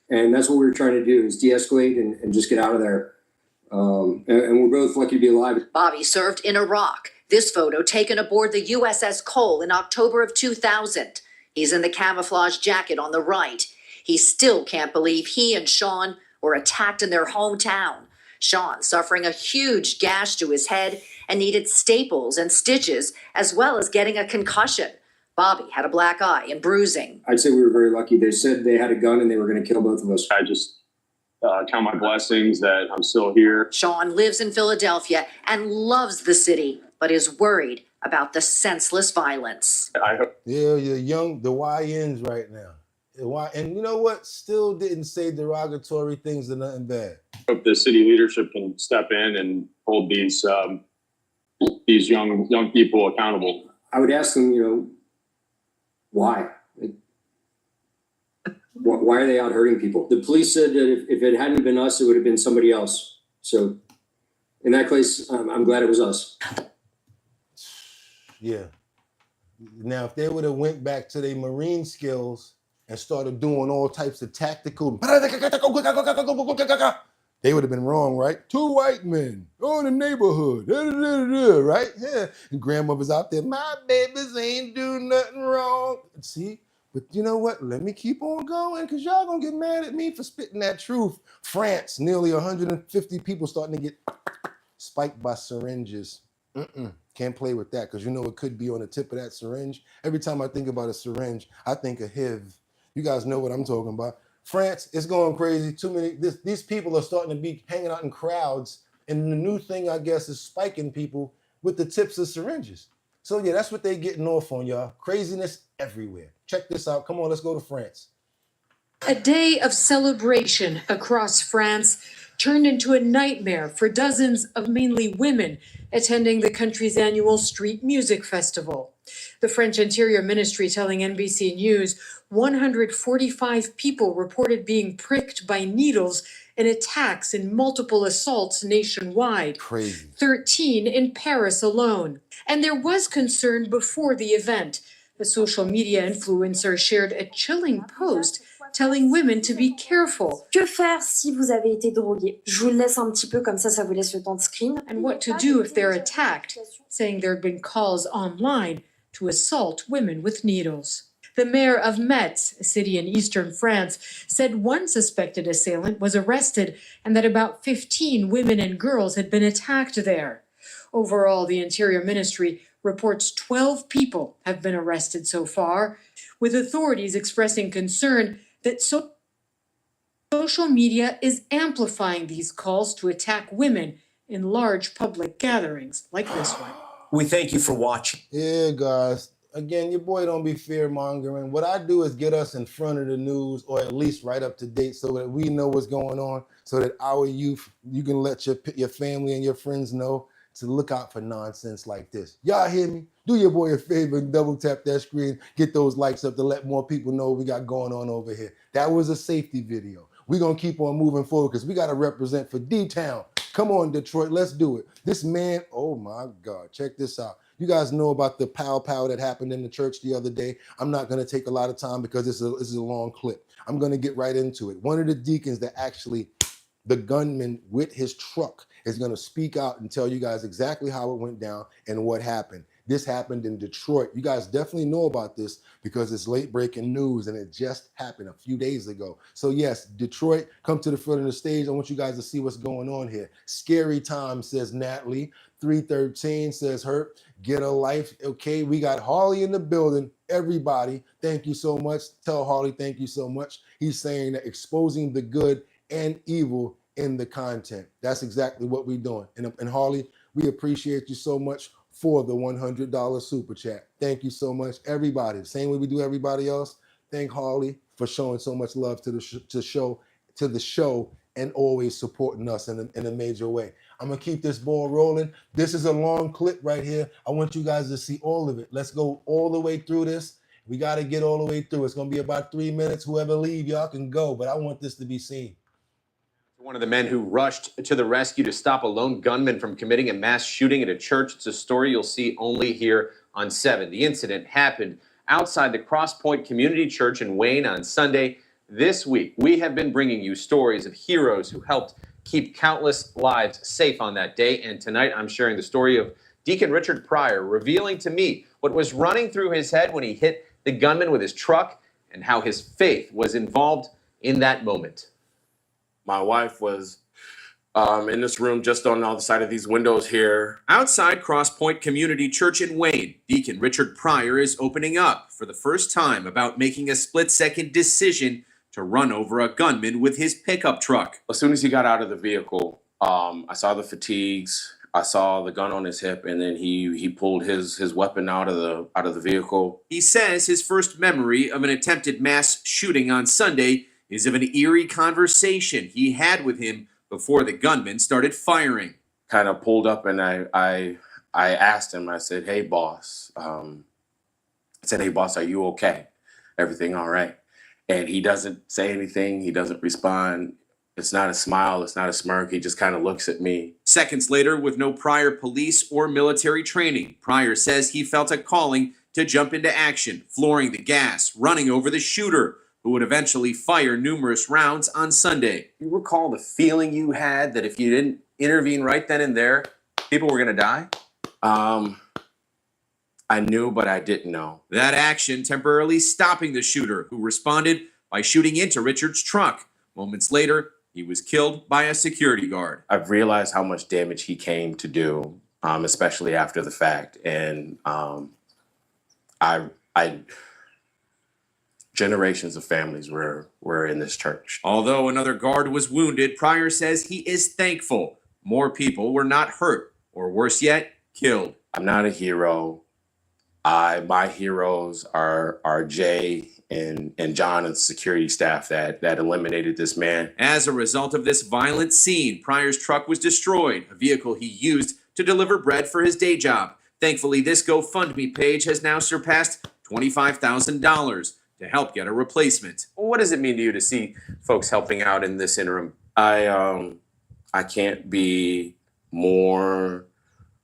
and that's what we were trying to do, is de-escalate and just get out of there. And we're both lucky to be alive. Bobby served in Iraq. This photo taken aboard the USS Cole in October of 2000. He's in the camouflage jacket on the right. He still can't believe he and Sean were attacked in their hometown. Sean suffering a huge gash to his head and needed staples and stitches, as well as getting a concussion. Bobby had a black eye and bruising. I'd say we were very lucky. They said they had a gun and they were going to kill both of us. I just count my blessings that I'm still here. Sean lives in Philadelphia and loves the city, but is worried about the senseless violence. Yeah, you're young, the YNs right now. And you know what? Still didn't say derogatory things or nothing bad. Hope the city leadership can step in and hold these young people accountable. I would ask them, why? Why are they out hurting people? The police said that if it hadn't been us, it would have been somebody else. So in that case, I'm glad it was us. Yeah. Now, if they would have went back to their Marine skills and started doing all types of tactical, they would have been wrong, right? 2 white men in the neighborhood, right? Yeah. And grandmother's out there, my babies ain't do nothing wrong. See? But you know what? Let me keep on going, because y'all gonna get mad at me for spitting that truth. France, nearly 150 people starting to get spiked by syringes. Can't play with that, because you know it could be on the tip of that syringe. Every time I think about a syringe, I think of HIV. You guys know what I'm talking about. France, it's going crazy. Too many. These people are starting to be hanging out in crowds, and the new thing, I guess, is spiking people with the tips of syringes. So yeah, that's what they're getting off on, y'all. Craziness everywhere. Check this out. Come on, let's go to France. A day of celebration across France turned into a nightmare for dozens of mainly women attending the country's annual street music festival. The French Interior Ministry telling NBC News 145 people reported being pricked by needles in attacks and multiple assaults nationwide. Crazy. 13 in Paris alone. And there was concern before the event. The social media influencer shared a chilling post telling women to be careful. Que faire si vous avez été drogué? Je vous le laisse un petit peu, comme ça vous laisse le temps de screen. And what to do if they're attacked, saying there had been calls online to assault women with needles. The mayor of Metz, a city in eastern France, said one suspected assailant was arrested and that about 15 women and girls had been attacked there. Overall, the Interior Ministry reports 12 people have been arrested so far, with authorities expressing concern that social media is amplifying these calls to attack women in large public gatherings like this one. We thank you for watching. Yeah, guys. Again, your boy don't be fear-mongering. What I do is get us in front of the news, or at least right up to date, so that we know what's going on, so that our youth, you can let your family and your friends know to look out for nonsense like this. Y'all hear me? Do your boy a favor and double tap that screen, get those likes up to let more people know what we got going on over here. That was a safety video. We're going to keep on moving forward because we got to represent for D-Town. Come on, Detroit, let's do it. This man, oh my God, check this out. You guys know about the pow that happened in the church the other day. I'm not going to take a lot of time because this is a long clip. I'm going to get right into it. One of the deacons that actually, the gunman with his truck, is going to speak out and tell you guys exactly how it went down and what happened. This happened in Detroit. You guys definitely know about this because it's late breaking news and it just happened a few days ago. So yes, Detroit, come to the front of the stage. I want you guys to see what's going on here. Scary time, says Natalie. 313 says Hurt. Get a life. Okay, we got Harley in the building. Everybody, thank you so much. Tell Harley thank you so much. He's saying that exposing the good and evil in the content. That's exactly what we're doing. And Harley, we appreciate you so much for the $100 super chat. Thank you so much, everybody. Same way we do everybody else. Thank Harley for showing so much love to the show and always supporting us in a major way. I'm gonna keep this ball rolling. This is a long clip right here. I want you guys to see all of it. Let's go all the way through this. We gotta get all the way through. It's gonna be about 3 minutes. Whoever leave, y'all can go, but I want this to be seen. One of the men who rushed to the rescue to stop a lone gunman from committing a mass shooting at a church. It's a story you'll see only here on 7. The incident happened outside the Cross Point Community Church in Wayne on Sunday. This week, we have been bringing you stories of heroes who helped keep countless lives safe on that day. And tonight, I'm sharing the story of Deacon Richard Pryor, revealing to me what was running through his head when he hit the gunman with his truck and how his faith was involved in that moment. My wife was in this room just on the other side of these windows here. Outside Cross Point Community Church in Wayne, Deacon Richard Pryor is opening up for the first time about making a split-second decision to run over a gunman with his pickup truck. As soon as he got out of the vehicle, I saw the fatigues, I saw the gun on his hip, and then he pulled his weapon out of the vehicle. He says his first memory of an attempted mass shooting on Sunday is of an eerie conversation he had with him before the gunman started firing. Kind of pulled up and I asked him, I said, "Hey boss," "Hey boss, are you okay? Everything all right?" And he doesn't say anything, he doesn't respond. It's not a smile, it's not a smirk, he just kind of looks at me. Seconds later, with no prior police or military training, Pryor says he felt a calling to jump into action, flooring the gas, running over the shooter, who would eventually fire numerous rounds on Sunday. You recall the feeling you had that if you didn't intervene right then and there, people were going to die? I knew, but I didn't know. That action temporarily stopping the shooter, who responded by shooting into Richard's truck. Moments later, he was killed by a security guard. I've realized how much damage he came to do, especially after the fact. And generations of families were in this church. Although another guard was wounded, Pryor says he is thankful more people were not hurt, or worse yet, killed. I'm not a hero. My heroes are Jay and John and the security staff that eliminated this man. As a result of this violent scene, Pryor's truck was destroyed, a vehicle he used to deliver bread for his day job. Thankfully, this GoFundMe page has now surpassed $25,000 to help get a replacement. What does it mean to you to see folks helping out in this interim? I can't be more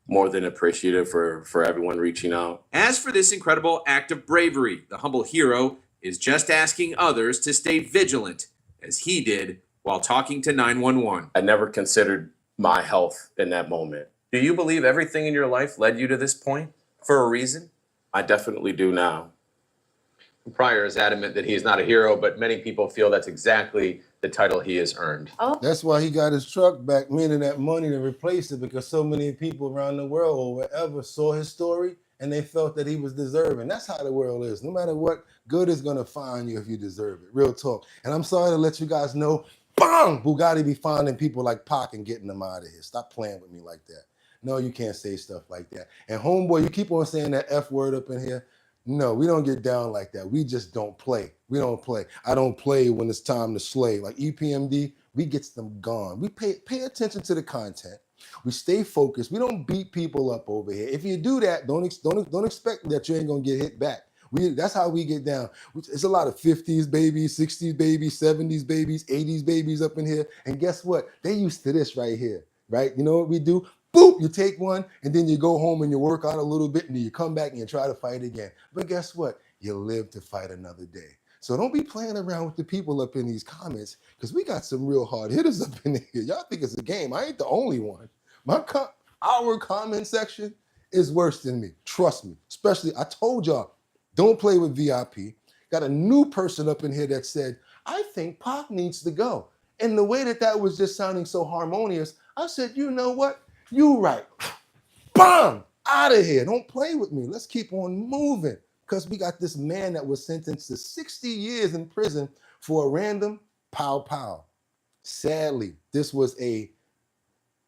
than appreciative for everyone reaching out. As for this incredible act of bravery, the humble hero is just asking others to stay vigilant, as he did while talking to 911. I never considered my health in that moment. Do you believe everything in your life led you to this point for a reason? I definitely do now. Pryor is adamant that he's not a hero, but many people feel that's exactly the title he has earned. Oh. That's why he got his truck back, meaning that money to replace it, because so many people around the world or wherever saw his story and they felt that he was deserving. That's how the world is. No matter what, good is going to find you if you deserve it. Real talk. And I'm sorry to let you guys know, bang, Bugatti be finding people like Pac and getting them out of here. Stop playing with me like that. No, you can't say stuff like that. And homeboy, you keep on saying that F word up in here. No, we don't get down like that. We just don't play. We don't play. I don't play when it's time to slay. Like EPMD, we get them gone. We pay attention to the content. We stay focused. We don't beat people up over here. If you do that, don't expect that you ain't gonna get hit back. That's how we get down. It's a lot of 50s babies, 60s babies, 70s babies, 80s babies up in here. And guess what? They used to this right here, right? You know what we do? Boop, you take one, and then you go home and you work out a little bit, and then you come back and you try to fight again. But guess what? You live to fight another day. So don't be playing around with the people up in these comments, because we got some real hard hitters up in here. Y'all think it's a game. I ain't the only one. Our comment section is worse than me. Trust me. Especially, I told y'all, don't play with VIP. Got a new person up in here that said, I think Pac needs to go. And the way that was just sounding so harmonious, I said, you know what? You right. Bam! Out of here. Don't play with me. Let's keep on moving. Because we got this man that was sentenced to 60 years in prison for a random pow pow. Sadly, this was a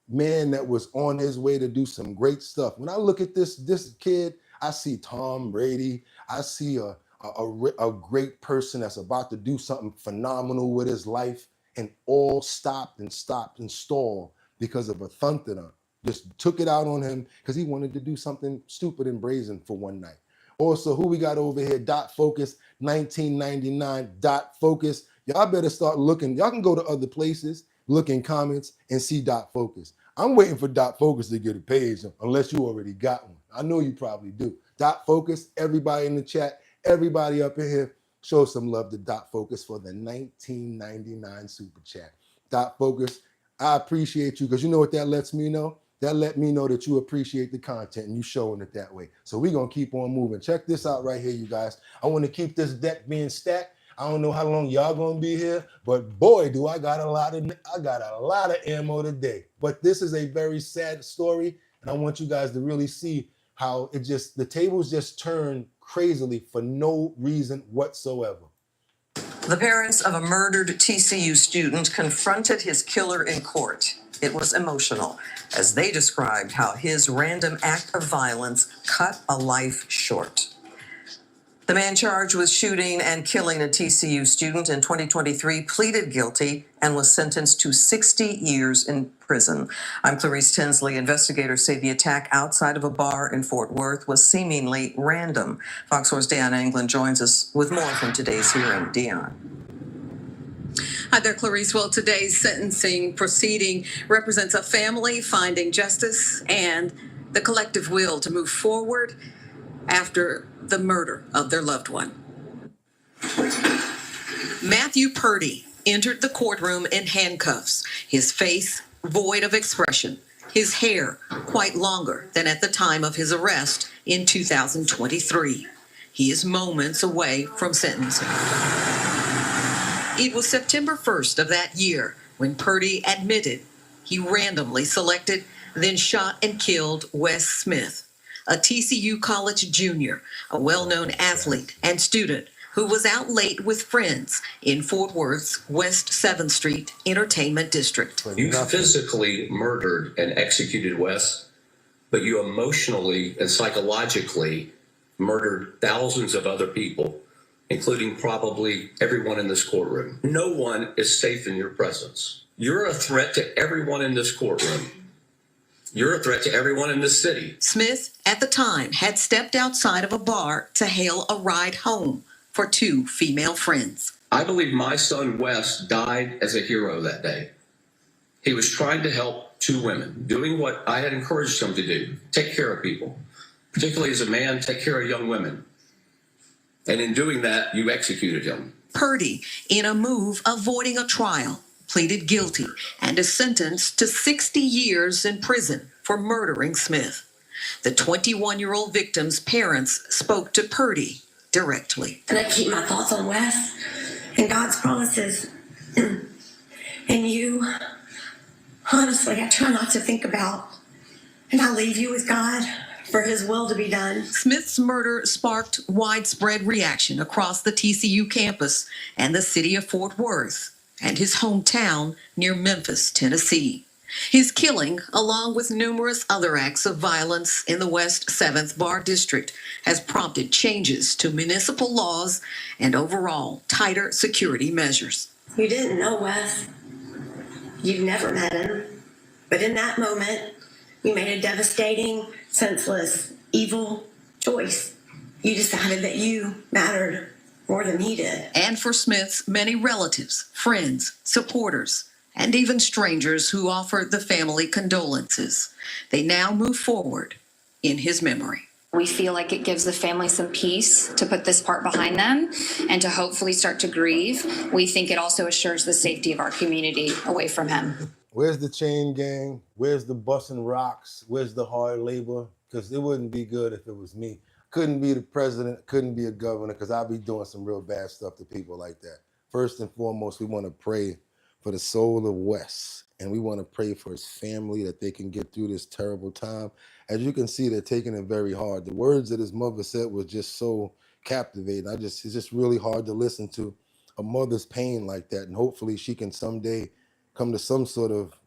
man that was on his way to do some great stuff. When I look at this kid, I see Tom Brady. I see a great person that's about to do something phenomenal with his life, and all stopped and stalled because of a thunder. Just took it out on him because he wanted to do something stupid and brazen for one night. Also, who we got over here? Dot Focus, 1999. Dot Focus. Y'all better start looking. Y'all can go to other places. look in comments and see Dot Focus. I'm waiting for Dot Focus to get a page, unless you already got one. I know you probably do. Dot Focus, everybody in the chat, everybody up in here, show some love to Dot Focus for the 1999 super chat. Dot Focus, I appreciate you, because you know what that lets me know? That let me know that you appreciate the content and you showing it that way. So we're going to keep on moving. Check this out right here, you guys. I want to keep this deck being stacked. I don't know how long y'all going to be here, but boy, do I got a lot of ammo today. But this is a very sad story, and I want you guys to really see how the tables just turn crazily for no reason whatsoever. The parents of a murdered TCU student confronted his killer in court. It was emotional as they described how his random act of violence cut a life short. The man charged with shooting and killing a TCU student in 2023 pleaded guilty and was sentenced to 60 years in prison. I'm Clarice Tinsley. Investigators say the attack outside of a bar in Fort Worth was seemingly random. Fox 4's Deanna England joins us with more from today's hearing. Deanna. Hi there, Clarice. Well, today's sentencing proceeding represents a family finding justice and the collective will to move forward after the murder of their loved one. Matthew Purdy entered the courtroom in handcuffs, his face void of expression, his hair quite longer than at the time of his arrest in 2023. He is moments away from sentencing. It was September 1st of that year when Purdy admitted he randomly selected, then shot and killed Wes Smith, a TCU college junior, a well-known athlete and student who was out late with friends in Fort Worth's West 7th Street Entertainment District. You physically murdered and executed Wes, but you emotionally and psychologically murdered thousands of other people, including probably everyone in this courtroom. No one is safe in your presence. You're a threat to everyone in this courtroom. You're a threat to everyone in this city. Smith, at the time, had stepped outside of a bar to hail a ride home for two female friends. I believe my son Wes died as a hero that day. He was trying to help two women, doing what I had encouraged him to do, take care of people, particularly as a man, take care of young women. And in doing that, you executed him. Purdy, in a move avoiding a trial, pleaded guilty and is sentenced to 60 years in prison for murdering Smith. The 21-year-old victim's parents spoke to Purdy directly. And I keep my thoughts on Wes and God's promises. And you, honestly, I try not to think about. And I leave you with God for his will to be done. Smith's murder sparked widespread reaction across the TCU campus and the city of Fort Worth and his hometown near Memphis, Tennessee. His killing, along with numerous other acts of violence in the West 7th Bar District, has prompted changes to municipal laws and overall tighter security measures. You didn't know Wes. You've never met him. But in that moment, you made a devastating, senseless, evil choice. You decided that you mattered more than he did. And for Smith's many relatives, friends, supporters, and even strangers who offered the family condolences, they now move forward in his memory. We feel like it gives the family some peace to put this part behind them and to hopefully start to grieve. We think it also assures the safety of our community away from him. Where's the chain gang? Where's the busting rocks? Where's the hard labor? Because it wouldn't be good if it was me. Couldn't be the president, couldn't be a governor, because I'll be doing some real bad stuff to people like that. First and foremost, we want to pray for the soul of Wes, and we want to pray for his family that they can get through this terrible time. As you can see, they're taking it very hard. The words that his mother said was just so captivating. it's just really hard to listen to a mother's pain like that, and hopefully she can someday come to some sort of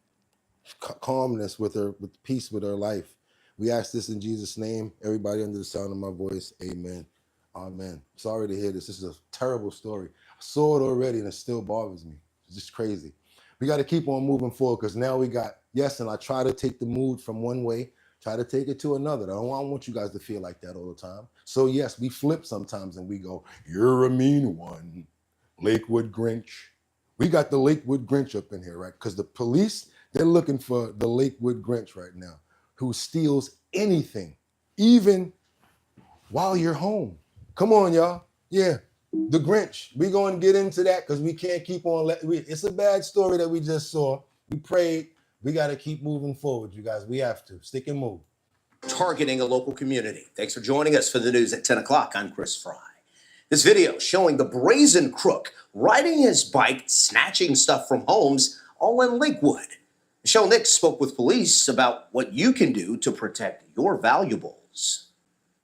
calmness with peace with her life. We ask this in Jesus' name. Everybody under the sound of my voice, amen. Amen. Sorry to hear this. This is a terrible story. I saw it already and it still bothers me. It's just crazy. We got to keep on moving forward because now we got, yes, and I try to take the mood from one way, try to take it to another. I don't want you guys to feel like that all the time. So yes, we flip sometimes and we go, you're a mean one, Lakewood Grinch. We got the Lakewood Grinch up in here, right? Because the police, they're looking for the Lakewood Grinch right now, who steals anything, even while you're home. Come on, y'all. Yeah, the Grinch. We're going to get into that because we can't keep on. It's a bad story that we just saw. We prayed. We got to keep moving forward, you guys. We have to. Stick and move. Targeting a local community. Thanks for joining us for the news at 10 o'clock. I'm Chris Fry. This video showing the Brazen crook riding his bike, snatching stuff from homes, all in Lakewood. Michelle Nix spoke with police about what you can do to protect your valuables.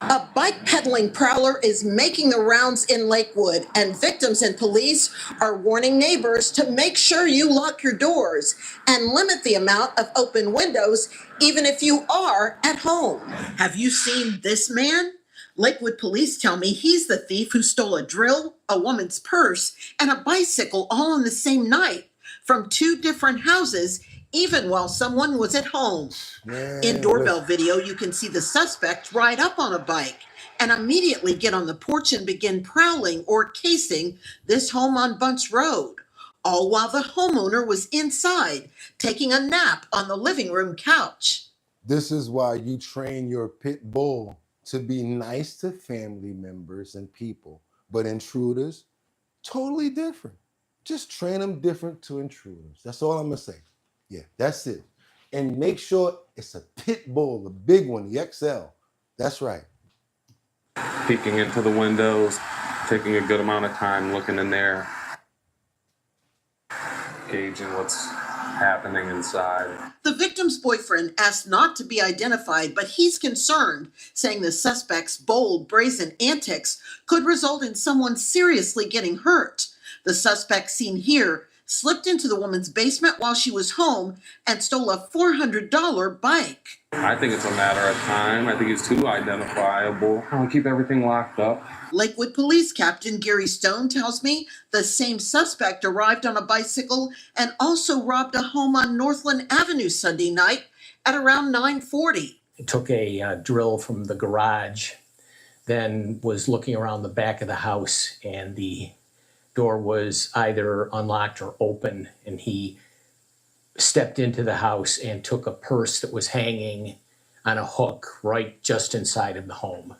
A bike peddling prowler is making the rounds in Lakewood, and victims and police are warning neighbors to make sure you lock your doors and limit the amount of open windows, even if you are at home. Have you seen this man? Lakewood police tell me he's the thief who stole a drill, a woman's purse, and a bicycle all on the same night from 2 different houses, even while someone was at home. In doorbell video, you can see the suspect ride up on a bike and immediately get on the porch and begin prowling or casing this home on Bunch Road, all while the homeowner was inside taking a nap on the living room couch. This is why you train your pit bull to be nice to family members and people, but intruders, totally different. Just train them different to intruders. That's all I'm gonna say. Yeah, that's it. And make sure it's a pit bull, the big one, the XL. That's right. Peeking into the windows, taking a good amount of time looking in there, gauging what's happening inside. The victim's boyfriend asked not to be identified, but he's concerned, saying the suspect's bold, brazen antics could result in someone seriously getting hurt. The suspect seen here slipped into the woman's basement while she was home and stole a $400 bike. I think it's a matter of time. I think it's too identifiable. I'll keep everything locked up. Lakewood Police Captain Gary Stone tells me the same suspect arrived on a bicycle and also robbed a home on Northland Avenue Sunday night at around 9:40. He took a drill from the garage, then was looking around the back of the house, and the door was either unlocked or open, and he stepped into the house and took a purse that was hanging on a hook right just inside of the home.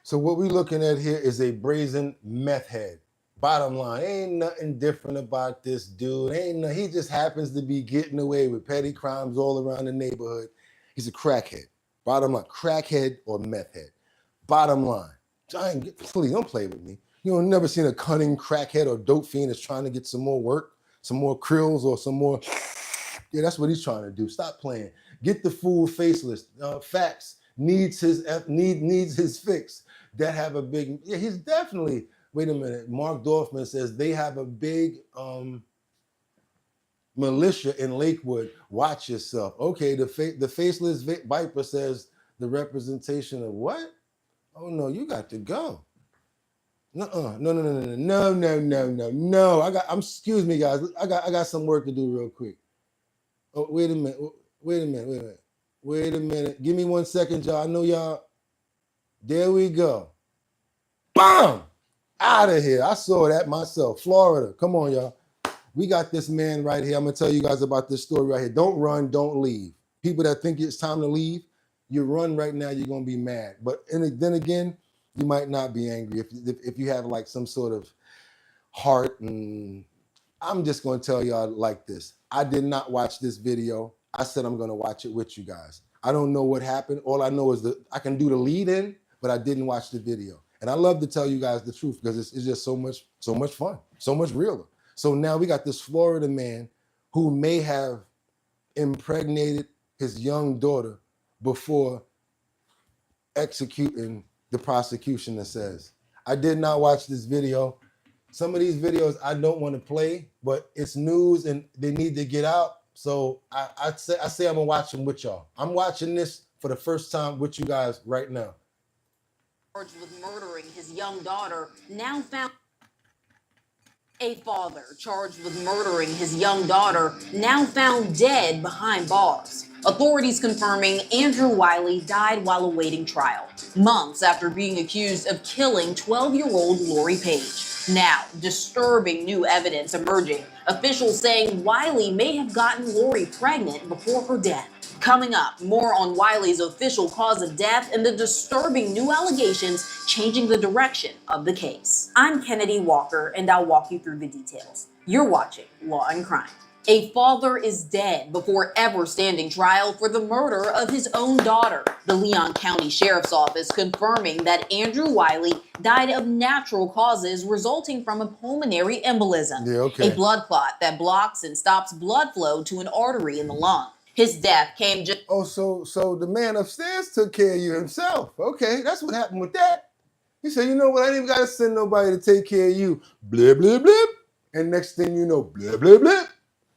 So what we're looking at here is a brazen meth head. Bottom line, ain't nothing different about this dude. He just happens to be getting away with petty crimes all around the neighborhood. He's a crackhead. Bottom line, crackhead or meth head. Bottom line, please don't play with me. You know, never seen a cunning crackhead or dope fiend that's trying to get some more work, some more krills or some more. Yeah, that's what he's trying to do. Stop playing. Get the fool faceless. Facts needs his fix. That have a big. Yeah, he's definitely. Wait a minute. Mark Dorfman says they have a big militia in Lakewood. Watch yourself. Okay, the faceless Viper says the representation of what? Oh no, you got to go. No. Excuse me, guys. I got some work to do real quick. Oh, wait a minute. Give me 1 second, y'all. I know y'all. There we go. Bam! Out of here. I saw that myself. Florida. Come on, y'all. We got this man right here. I'm going to tell you guys about this story right here. Don't run. Don't leave. People that think it's time to leave, you run right now, you're going to be mad. But then again, you might not be angry if you have like some sort of heart. And I'm just going to tell y'all like this. I did not watch this video. I said I'm going to watch it with you guys. I don't know what happened. All I know is that I can do the lead in, but I didn't watch the video. And I love to tell you guys the truth because it's just so much fun, so much realer. So now we got this Florida man who may have impregnated his young daughter before executing the prosecution that says. I did not watch this video. Some of these videos I don't want to play, but it's news and they need to get out. So I say I'm gonna watch them with y'all. I'm watching this for the first time with you guys right now. Charged with murdering his young daughter, now found. A father charged with murdering his young daughter, now found dead behind bars. Authorities confirming Andrew Wiley died while awaiting trial, months after being accused of killing 12-year-old Lori Page. Now, disturbing new evidence emerging Officials saying Wiley may have gotten Lori pregnant before her death. Coming up, more on Wiley's official cause of death and the disturbing new allegations changing the direction of the case. I'm Kennedy Walker, and I'll walk you through the details. You're watching Law and Crime. A father is dead before ever standing trial for the murder of his own daughter. The Leon County Sheriff's Office confirming that Andrew Wiley died of natural causes resulting from a pulmonary embolism, a blood clot that blocks and stops blood flow to an artery in the lung. His death came just... Oh, so the man upstairs took care of you himself. Okay, that's what happened with that. He said, you know what, I ain't even got to send nobody to take care of you. Blip, blip, blip. And next thing you know, blip, blip, blip.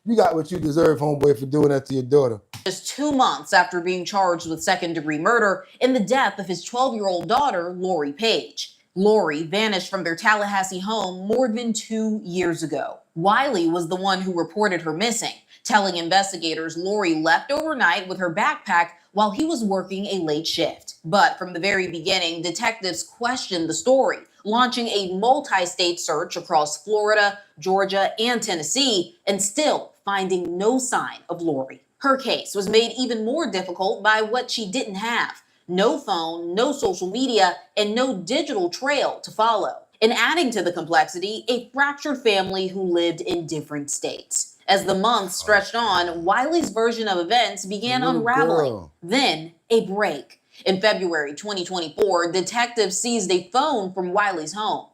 You got what you deserve, homeboy, for doing that to your daughter. Just 2 months after being charged with second-degree murder in the death of his 12-year-old daughter, Lori Page. Lori vanished from their Tallahassee home more than 2 years ago. Wiley was the one who reported her missing, telling investigators Lori left overnight with her backpack while he was working a late shift. But from the very beginning, detectives questioned the story, launching a multi-state search across Florida, Georgia, and Tennessee, and still finding no sign of Lori. Her case was made even more difficult by what she didn't have: no phone, no social media, and no digital trail to follow. And adding to the complexity, a fractured family who lived in different states. As the months stretched on, Wiley's version of events began unraveling. Then, a break. In February 2024, detectives seized a phone from Wiley's home.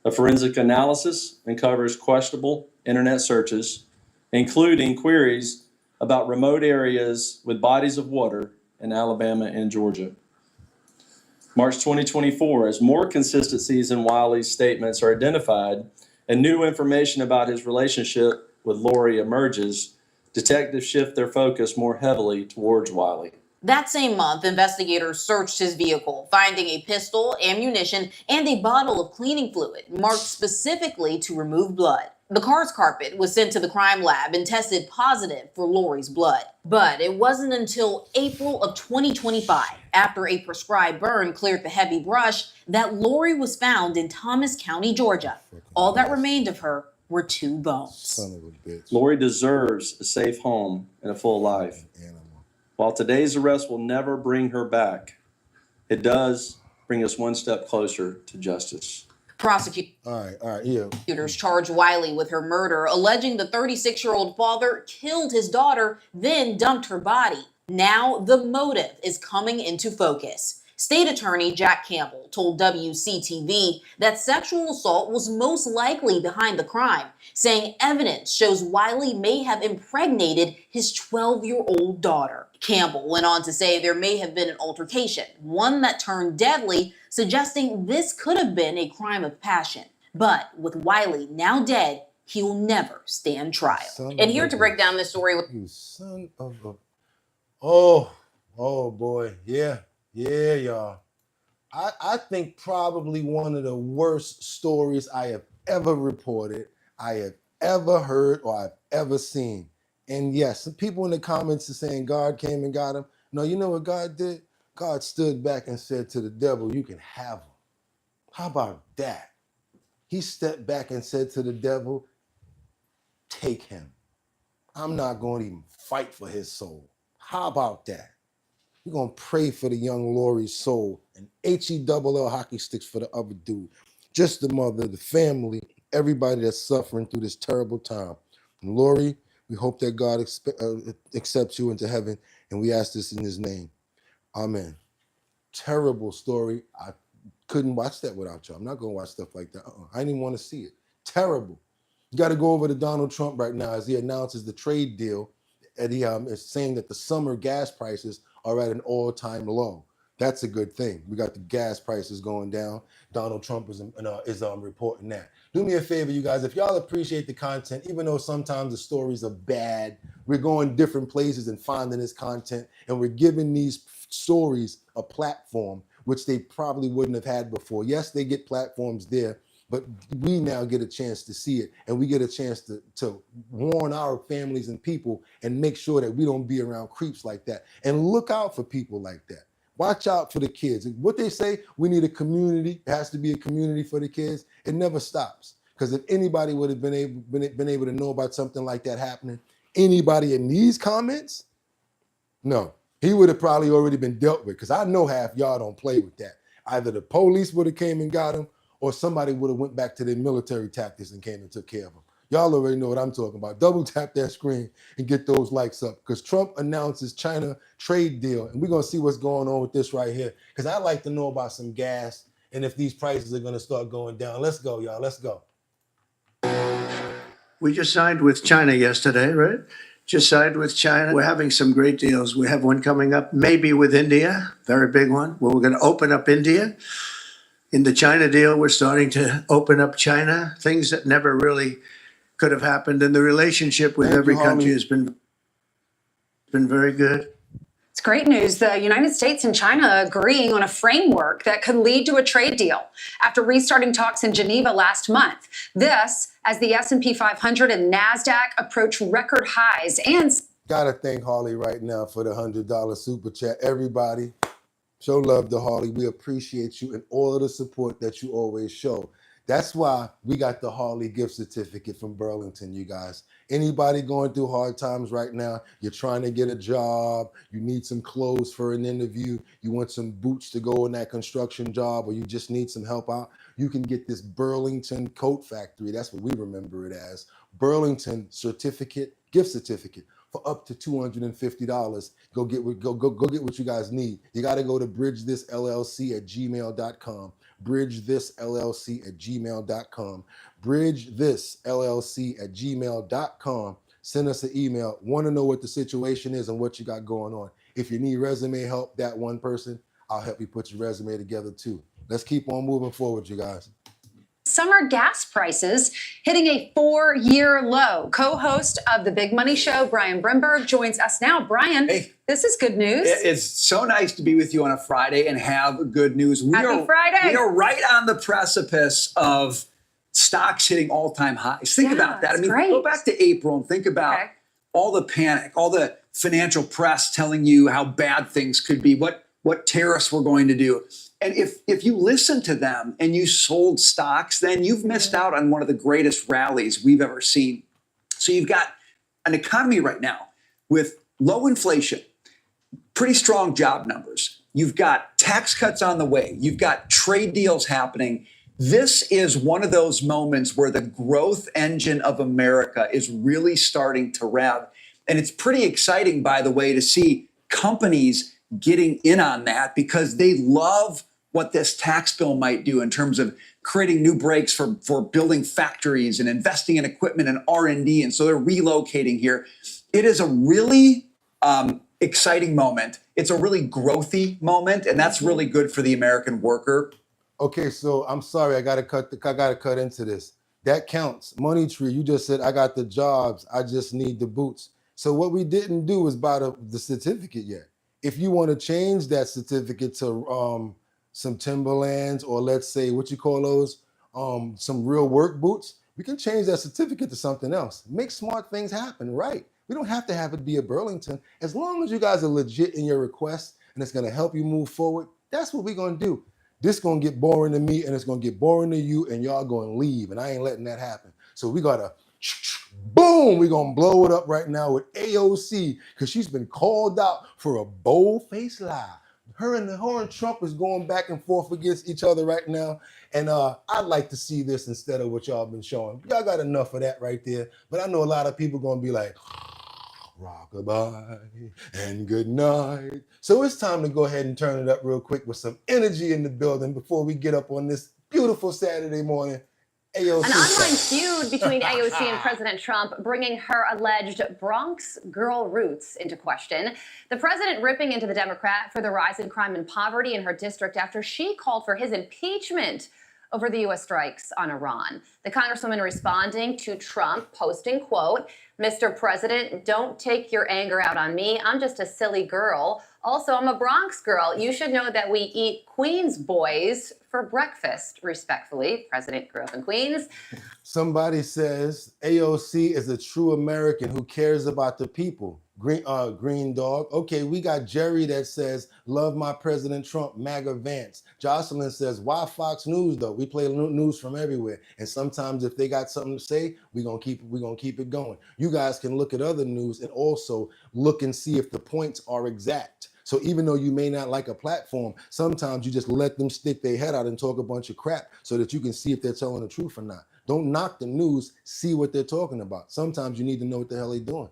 A forensic analysis uncovers questionable internet searches, including queries about remote areas with bodies of water in Alabama and Georgia. March 2024, as more consistencies in Wiley's statements are identified and new information about his relationship with Lori emerges, detectives shift their focus more heavily towards Wiley. That same month, investigators searched his vehicle, finding a pistol, ammunition, and a bottle of cleaning fluid marked specifically to remove blood. The car's carpet was sent to the crime lab and tested positive for Lori's blood. But it wasn't until April of 2025, after a prescribed burn cleared the heavy brush, that Lori was found in Thomas County, Georgia. All that remained of her were 2 bones. Son of a bitch. Lori deserves a safe home and a full life. While today's arrest will never bring her back, it does bring us one step closer to justice. Prosecutors charged Wiley with her murder, alleging the 36-year-old father killed his daughter, then dumped her body. Now the motive is coming into focus. State Attorney Jack Campbell told WCTV that sexual assault was most likely behind the crime, saying evidence shows Wiley may have impregnated his 12-year-old daughter. Campbell went on to say there may have been an altercation, one that turned deadly, suggesting this could have been a crime of passion. But with Wiley now dead, he will never stand trial. And here to break down this story with... You son of a... Oh boy, yeah, y'all. I think probably one of the worst stories I have ever reported, I have ever heard, or I've ever seen. And yes, some people in the comments are saying God came and got him. No, you know what God did? God stood back and said to the devil, you can have him. How about that? He stepped back and said to the devil, take him. I'm not going to even fight for his soul. How about that? We're going to pray for the young Lori's soul and HELL hockey sticks for the other dude. Just the mother, the family, everybody that's suffering through this terrible time. And Lori, we hope that God accepts you into heaven, and we ask this in his name. Amen. Terrible story. I couldn't watch that without y'all. I'm not going to watch stuff like that. I didn't even want to see it. Terrible. You got to go over to Donald Trump right now as he announces the trade deal, and he is saying that the summer gas prices are at an all-time low. That's a good thing. We got the gas prices going down. Donald Trump is reporting that. Do me a favor, you guys. If y'all appreciate the content, even though sometimes the stories are bad, we're going different places and finding this content, and we're giving these stories a platform, which they probably wouldn't have had before. Yes, they get platforms there, but we now get a chance to see it, and we get a chance to warn our families and people and make sure that we don't be around creeps like that. And look out for people like that. Watch out for the kids. What they say, we need a community. It has to be a community for the kids. It never stops. Because if anybody would have been able to know about something like that happening, anybody in these comments, no, he would have probably already been dealt with. Because I know half y'all don't play with that. Either the police would have came and got him, or somebody would have went back to their military tactics and came and took care of him. Y'all already know what I'm talking about. Double tap that screen and get those likes up, because Trump announces China trade deal, and we're gonna see what's going on with this right here. Because I'd like to know about some gas and if these prices are gonna start going down. Let's go, y'all. Let's go. We just signed with China yesterday, right? Just signed with China. We're having some great deals. We have one coming up, maybe with India, very big one, where we're going to open up India. In the China deal, we're starting to open up China, things that never really could have happened. And the relationship with every country has been very good. It's great news. The United States and China agreeing on a framework that could lead to a trade deal after restarting talks in Geneva last month. This as the S&P 500 and NASDAQ approach record highs. And Gotta thank Harley right now for the $100 super chat. Everybody, show love to Harley. We appreciate you and all of the support that you always show. That's why we got the Harley gift certificate from Burlington, you guys. Anybody going through hard times right now, you're trying to get a job, you need some clothes for an interview, you want some boots to go in that construction job, or you just need some help out, you can get this Burlington Coat Factory. That's what we remember it as. Burlington certificate, gift certificate for up to $250. Go get what you guys need. You got to go to bridgethisllc@gmail.com. bridgethisllc@gmail.com. bridgethisllc@gmail.com. Send us an email. Want to know what the situation is and what you got going on. If you need resume help, that one person, I'll help you put your resume together too. Let's keep on moving forward, you guys. summer gas prices hitting a 4-year low. Co-host of the Big Money Show, Brian Brimberg, joins us now. Brian, hey, this is good news. It's so nice to be with you on a Friday and have good news. Happy Friday. We are right on the precipice of stocks hitting all-time highs. Think about that. I mean, go back to April and think about all the panic, all the financial press telling you how bad things could be, what tariffs were going to do. And if you listen to them and you sold stocks, then you've missed out on one of the greatest rallies we've ever seen. So you've got an economy right now with low inflation, pretty strong job numbers. You've got tax cuts on the way. You've got trade deals happening. This is one of those moments where the growth engine of America is really starting to rev. And it's pretty exciting, by the way, to see companies getting in on that because they love what this tax bill might do in terms of creating new breaks for building factories and investing in equipment and R&D. And so they're relocating here. It is a really exciting moment. It's a really growthy moment, and that's really good for the American worker. Okay, so I'm sorry, I gotta cut into this. That counts. Money Tree, you just said I got the jobs, I just need the boots. So what we didn't do is buy the certificate yet. If you want to change that certificate to some Timberlands, or let's say, what you call those, some real work boots, we can change that certificate to something else. Make smart things happen, right? We don't have to have it be a Burlington. As long as you guys are legit in your request and it's gonna help you move forward, that's what we're gonna do. This gonna get boring to me and it's gonna get boring to you and y'all gonna leave, and I ain't letting that happen. So we gotta, boom, we're gonna blow it up right now with AOC, because she's been called out for a bold-faced lie. Her and Trump is going back and forth against each other right now. And I'd like to see this instead of what y'all been showing. Y'all got enough of that right there. But I know a lot of people gonna be like, rockabye and good night. So it's time to go ahead and turn it up real quick with some energy in the building before we get up on this beautiful Saturday morning. AOC An online feud between AOC and President Trump, bringing her alleged Bronx girl roots into question. The president ripping into the Democrat for the rise in crime and poverty in her district after she called for his impeachment over the U.S. strikes on Iran. The congresswoman responding to Trump, posting, quote, "Mr. President, don't take your anger out on me. I'm just a silly girl. Also, I'm a Bronx girl. You should know that we eat Queens boys for breakfast." Respectfully, President grew up in Queens. Somebody says AOC is a true American who cares about the people. Green Dog. Okay, we got Jerry that says, love my President Trump, MAGA Vance. Jocelyn says, why Fox News though? We play news from everywhere. And sometimes if they got something to say, we're gonna keep it going. You guys can look at other news and also look and see if the points are exact. So even though you may not like a platform, sometimes you just let them stick their head out and talk a bunch of crap so that you can see if they're telling the truth or not. Don't knock the news, see what they're talking about. Sometimes you need to know what the hell they're doing.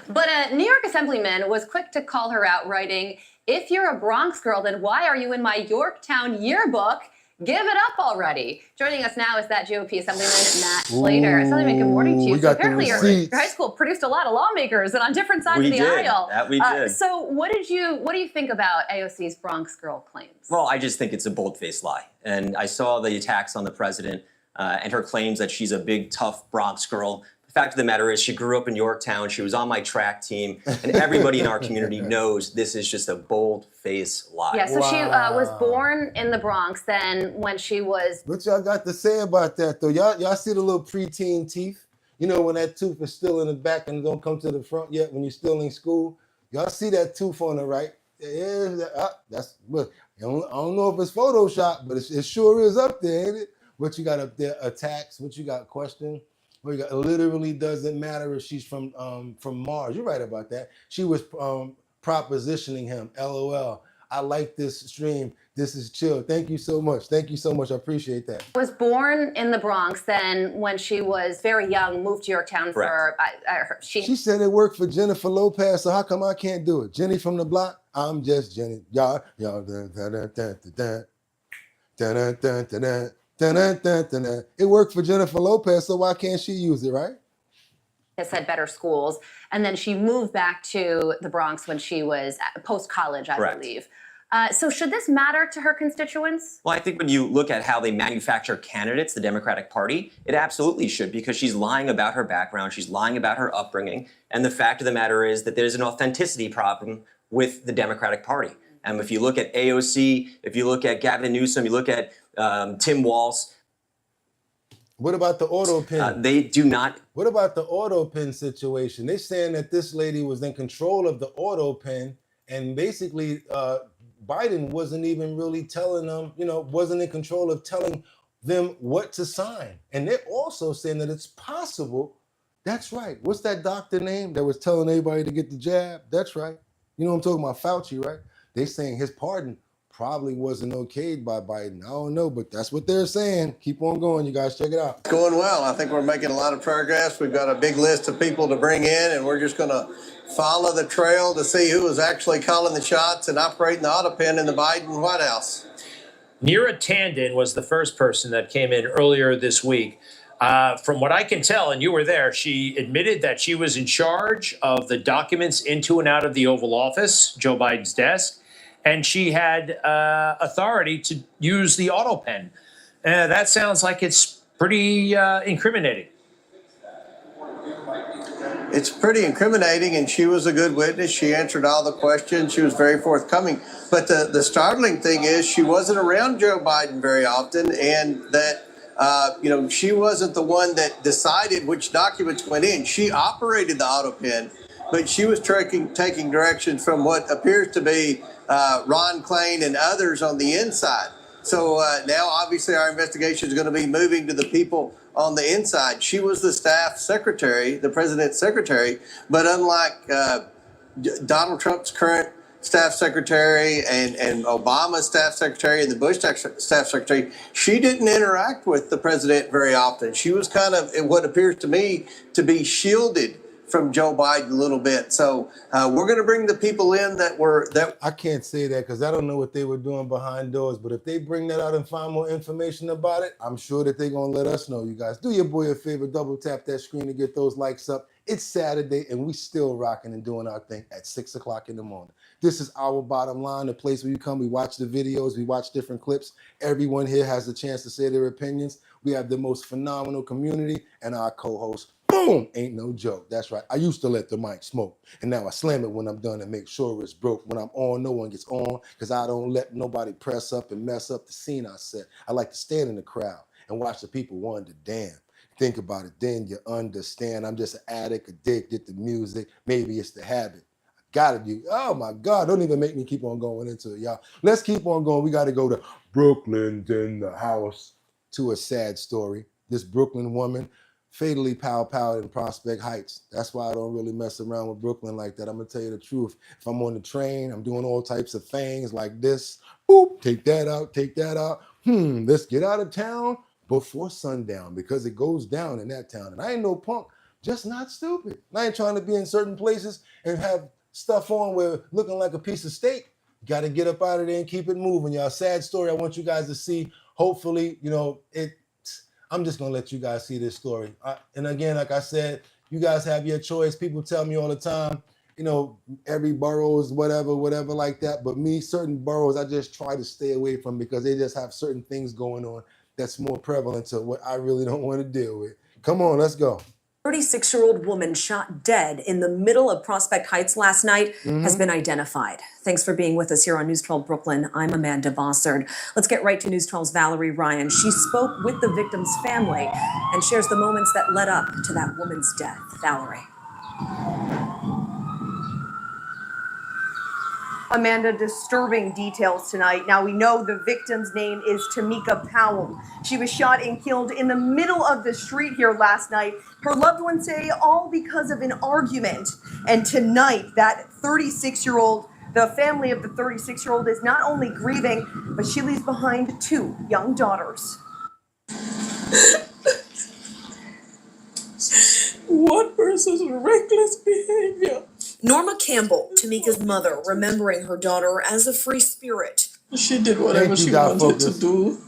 But a New York Assemblyman was quick to call her out, writing, if you're a Bronx girl, then why are you in my Yorktown yearbook? Give it up already. Joining us now is that GOP Assemblyman, Matt Slater. Assemblyman, good morning to you. So apparently your high school produced a lot of lawmakers and on different sides of the aisle. That we did. So what do you think about AOC's Bronx girl claims? Well, I just think it's a bold-faced lie. And I saw the attacks on the president and her claims that she's a big, tough Bronx girl. The fact of the matter is she grew up in Yorktown. She was on my track team. And everybody in our community knows this is just a bold-faced lie. Yeah, so she was born in the Bronx. Then when she was... What y'all got to say about that, though? Y'all see the little preteen teeth? You know, when that tooth is still in the back and don't come to the front yet when you're still in school? Y'all see that tooth on the right? Yeah, that's... Well, I don't know if it's Photoshop, but it sure is up there, ain't it? What you got up there? Attacks. What you got? Question. What you got? It literally doesn't matter if she's from Mars. You're right about that. She was propositioning him. LOL. I like this stream. This is chill. Thank you so much. Thank you so much. I appreciate that. Was born in the Bronx. Then when she was very young, moved to Yorktown for... She said it worked for Jennifer Lopez, so how come I can't do it? Jenny from the block? I'm just Jenny. Y'all. It worked for Jennifer Lopez, so why can't she use it, right? Has had better schools. And then she moved back to the Bronx when she was post-college, I believe. So should this matter to her constituents? Well, I think when you look at how they manufacture candidates, the Democratic Party, it absolutely should, because she's lying about her background, she's lying about her upbringing, and the fact of the matter is that there's an authenticity problem with the Democratic Party. And if you look at AOC, if you look at Gavin Newsom, you look at Tim Walz. What about the auto pin? They do not. What about the auto pin situation? They're saying that this lady was in control of the auto pin, and basically Biden wasn't even really telling them, wasn't in control of telling them what to sign. And they're also saying that it's possible. That's right. What's that doctor name that was telling everybody to get the jab? That's right. You know what I'm talking about, Fauci, right? They're saying his pardon probably wasn't okayed by Biden. I don't know, but that's what they're saying. Keep on going, you guys. Check it out. It's going well. I think we're making a lot of progress. We've got a big list of people to bring in, and we're just going to follow the trail to see who is actually calling the shots and operating the auto pen in the Biden White House. Neera Tanden was the first person that came in earlier this week. From what I can tell, and you were there, she admitted that she was in charge of the documents into and out of the Oval Office, Joe Biden's desk, and she had authority to use the auto pen. That sounds like it's pretty incriminating. It's pretty incriminating, and she was a good witness. She answered all the questions. She was very forthcoming. But the startling thing is she wasn't around Joe Biden very often, and that she wasn't the one that decided which documents went in. She operated the auto pen, but she was taking directions from what appears to be Ron Klain and others on the inside. So now, obviously, our investigation is going to be moving to the people on the inside. She was the staff secretary, the president's secretary, but unlike Donald Trump's current staff secretary and Obama's staff secretary and the Bush staff secretary, she didn't interact with the president very often. She was kind of what appears to me to be shielded from Joe Biden a little bit. So we're going to bring the people in that I can't say that because I don't know what they were doing behind doors, but if they bring that out and find more information about it, I'm sure that they're going to let us know, you guys. Do your boy a favor, double tap that screen to get those likes up. It's Saturday, and we still rocking and doing our thing at 6 o'clock in the morning. This is Our Bottom Line, the place where you come, we watch the videos, we watch different clips. Everyone here has a chance to say their opinions. We have the most phenomenal community, and our co-host, boom, ain't no joke. That's right. I used to let the mic smoke, and now I slam it when I'm done and make sure it's broke. When I'm on, no one gets on, because I don't let nobody press up and mess up the scene I set. I like to stand in the crowd and watch the people wonder, damn, Think about it, then you understand. I'm just an addict, addicted to music. Maybe it's the habit. Gotta do. Oh my God! Don't even make me keep on going into it, y'all. Let's keep on going. We got to go to Brooklyn's in the house to a sad story. This Brooklyn woman fatally pow in Prospect Heights. That's why I don't really mess around with Brooklyn like that. I'm gonna tell you the truth. If I'm on the train, I'm doing all types of things like this. Boop, take that out, take that out. Let's get out of town before sundown because it goes down in that town. And I ain't no punk, just not stupid. I ain't trying to be in certain places and have stuff on where looking like a piece of steak. Got to get up out of there and keep it moving, y'all. Sad story I want you guys to see. Hopefully, I'm just going to let you guys see this story. And again, like I said, you guys have your choice. People tell me all the time, every borough is whatever like that. But me, certain boroughs, I just try to stay away from because they just have certain things going on that's more prevalent to what I really don't want to deal with. Come on, let's go. 36-year-old woman shot dead in the middle of Prospect Heights last night has been identified. Thanks for being with us here on News 12 Brooklyn. I'm Amanda Bossard. Let's get right to News 12's Valerie Ryan. She spoke with the victim's family and shares the moments that led up to that woman's death. Valerie. Amanda, disturbing details tonight. Now, we know the victim's name is Tamika Powell. She was shot and killed in the middle of the street here last night. Her loved ones say all because of an argument. And tonight, that 36-year-old, the family of the 36-year-old is not only grieving, but she leaves behind 2 young daughters. One person's reckless behavior. Norma Campbell, Tamika's mother, remembering her daughter as a free spirit. She did whatever she wanted to do.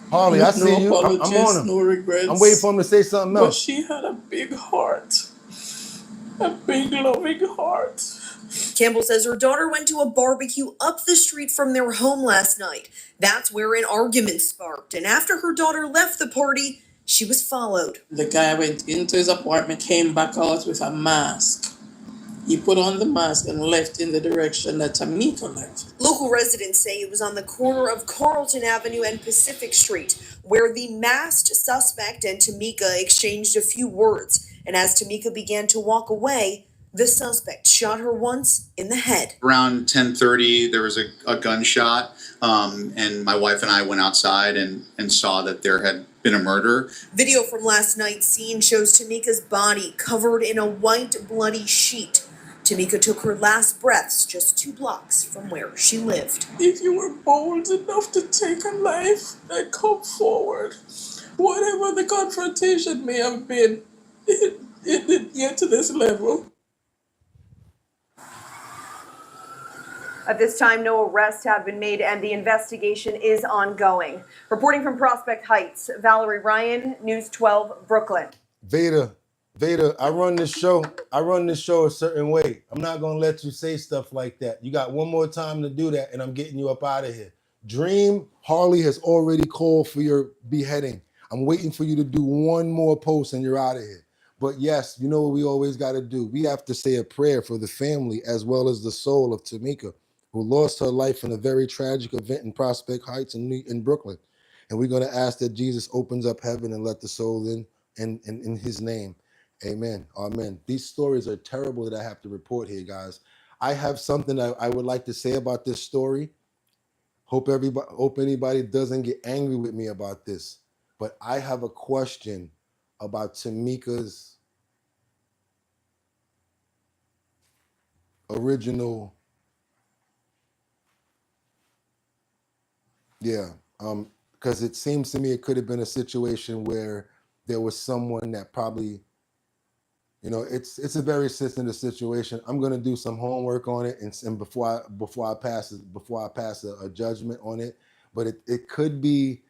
Harley, I see you. I'm on him. No regrets. I'm waiting for him to say something else. But she had a big heart. A big, loving heart. Campbell says her daughter went to a barbecue up the street from their home last night. That's where an argument sparked. And after her daughter left the party, she was followed. The guy went into his apartment, came back out with a mask. He put on the mask and left in the direction that Tamika left. Local residents say it was on the corner of Carlton Avenue and Pacific Street, where the masked suspect and Tamika exchanged a few words. And as Tamika began to walk away, the suspect shot her once in the head. Around 10:30, there was a gunshot, and my wife and I went outside and saw that there had been a murder. Video from last night's scene shows Tamika's body covered in a white, bloody sheet. Tamika took her last breaths just 2 blocks from where she lived. If you were bold enough to take a life and come forward, whatever the confrontation may have been, it didn't get to this level. At this time, no arrests have been made and the investigation is ongoing. Reporting from Prospect Heights, Valerie Ryan, News 12, Brooklyn. Veda, I run this show a certain way. I'm not gonna let you say stuff like that. You got one more time to do that and I'm getting you up out of here. Dream, Harley has already called for your beheading. I'm waiting for you to do one more post and you're out of here. But yes, you know what we always gotta do? We have to say a prayer for the family as well as the soul of Tamika, who lost her life in a very tragic event in Prospect Heights in Brooklyn. And we're gonna ask that Jesus opens up heaven and let the soul in his name. Amen. Amen. These stories are terrible that I have to report here, guys. I have something I would like to say about this story. Hope anybody doesn't get angry with me about this. But I have a question about Tamika's original. Because it seems to me it could have been a situation where there was someone that probably, it's a very sensitive situation. I'm gonna do some homework on it, and before I pass a judgment on it, but it could be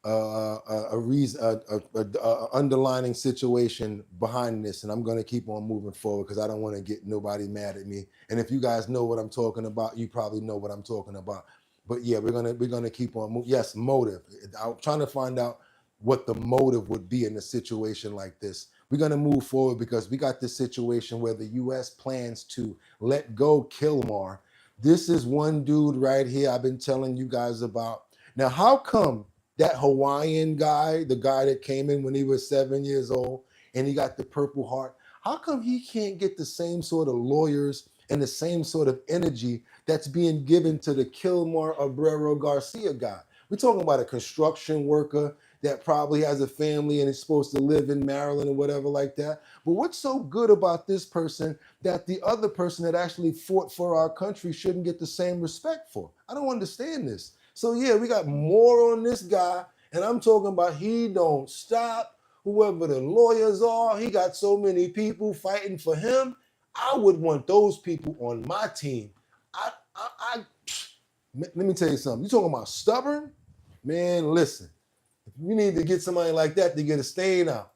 a reason, a underlining situation behind this, and I'm gonna keep on moving forward because I don't want to get nobody mad at me. And if you guys know what I'm talking about, you probably know what I'm talking about. But yeah, we're gonna keep on moving. Yes, motive. I'm trying to find out what the motive would be in a situation like this. We're gonna move forward because we got this situation where the U.S. plans to let go Kilmar. This is one dude right here I've been telling you guys about. Now, how come that Hawaiian guy, the guy that came in when he was 7 years old and he got the Purple Heart, how come he can't get the same sort of lawyers and the same sort of energy that's being given to the Kilmar Abreu Garcia guy? We're talking about a construction worker that probably has a family and is supposed to live in Maryland or whatever like that. But what's so good about this person that the other person that actually fought for our country shouldn't get the same respect for? I don't understand this. So yeah, we got more on this guy, and I'm talking about he don't stop. Whoever the lawyers are, he got so many people fighting for him. I would want those people on my team. Let me tell you something. You talking about stubborn? Man, listen. You need to get somebody like that to get a stain out.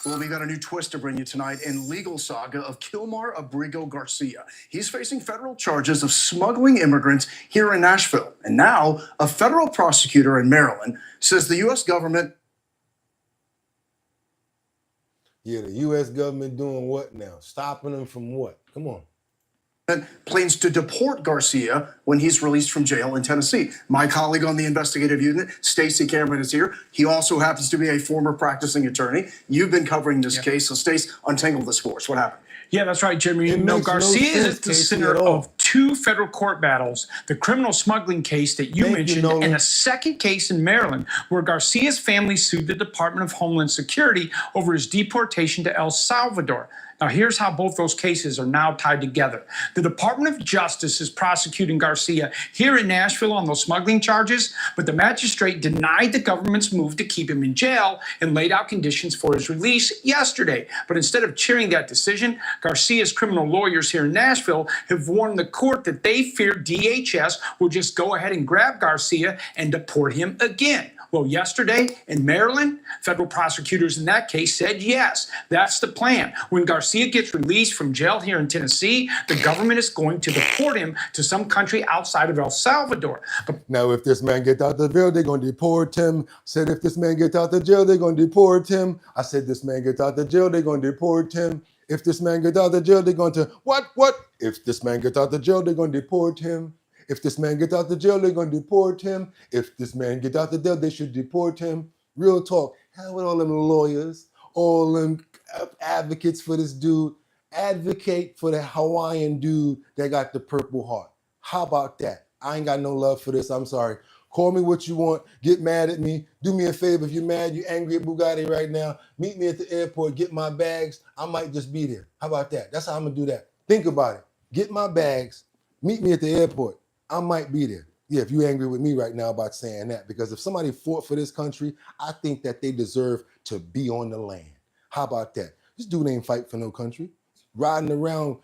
Well, we got a new twist to bring you tonight in legal saga of Kilmar Abreu Garcia. He's facing federal charges of smuggling immigrants here in Nashville. And now a federal prosecutor in Maryland says the U.S. government... Yeah, the U.S. government doing what now? Stopping them from what? Come on. plans to deport Garcia when he's released from jail in Tennessee. My colleague on the investigative unit, Stacey Cameron, is here. He also happens to be a former practicing attorney. You've been covering this case, so Stace, untangle this for us. What happened? Yeah, that's right, Jimmy. You know, Garcia is at the center of two federal court battles, the criminal smuggling case that you mentioned, and a second case in Maryland where Garcia's family sued the Department of Homeland Security over his deportation to El Salvador. Now, here's how both those cases are now tied together. The Department of Justice is prosecuting Garcia here in Nashville on those smuggling charges, but the magistrate denied the government's move to keep him in jail and laid out conditions for his release yesterday. But instead of cheering that decision, Garcia's criminal lawyers here in Nashville have warned the court that they fear DHS will just go ahead and grab Garcia and deport him again. Well, yesterday in Maryland, federal prosecutors in that case said, yes, that's the plan. When Garcia gets released from jail here in Tennessee, the government is going to deport him to some country outside of El Salvador. Now, if this man gets out the jail, they're going to deport him. Said if this man gets out the jail, they're going to deport him. I said this man gets out the jail, they're going to deport him. If this man gets out the jail, they're going to, what? If this man gets out the jail, they're going to deport him. If this man gets out the jail, they're going to deport him. If this man gets out the jail, they should deport him. Real talk. Hell with all them lawyers, all them advocates for this dude. Advocate for the Hawaiian dude that got the Purple Heart. How about that? I ain't got no love for this. I'm sorry. Call me what you want. Get mad at me. Do me a favor. If you're mad, you're angry at Bugatti right now, meet me at the airport, get my bags. I might just be there. How about that? That's how I'm going to do that. Think about it. Get my bags. Meet me at the airport. I might be there. Yeah, if you're angry with me right now about saying that, because if somebody fought for this country, I think that they deserve to be on the land. How about that? This dude ain't fight for no country. Riding around,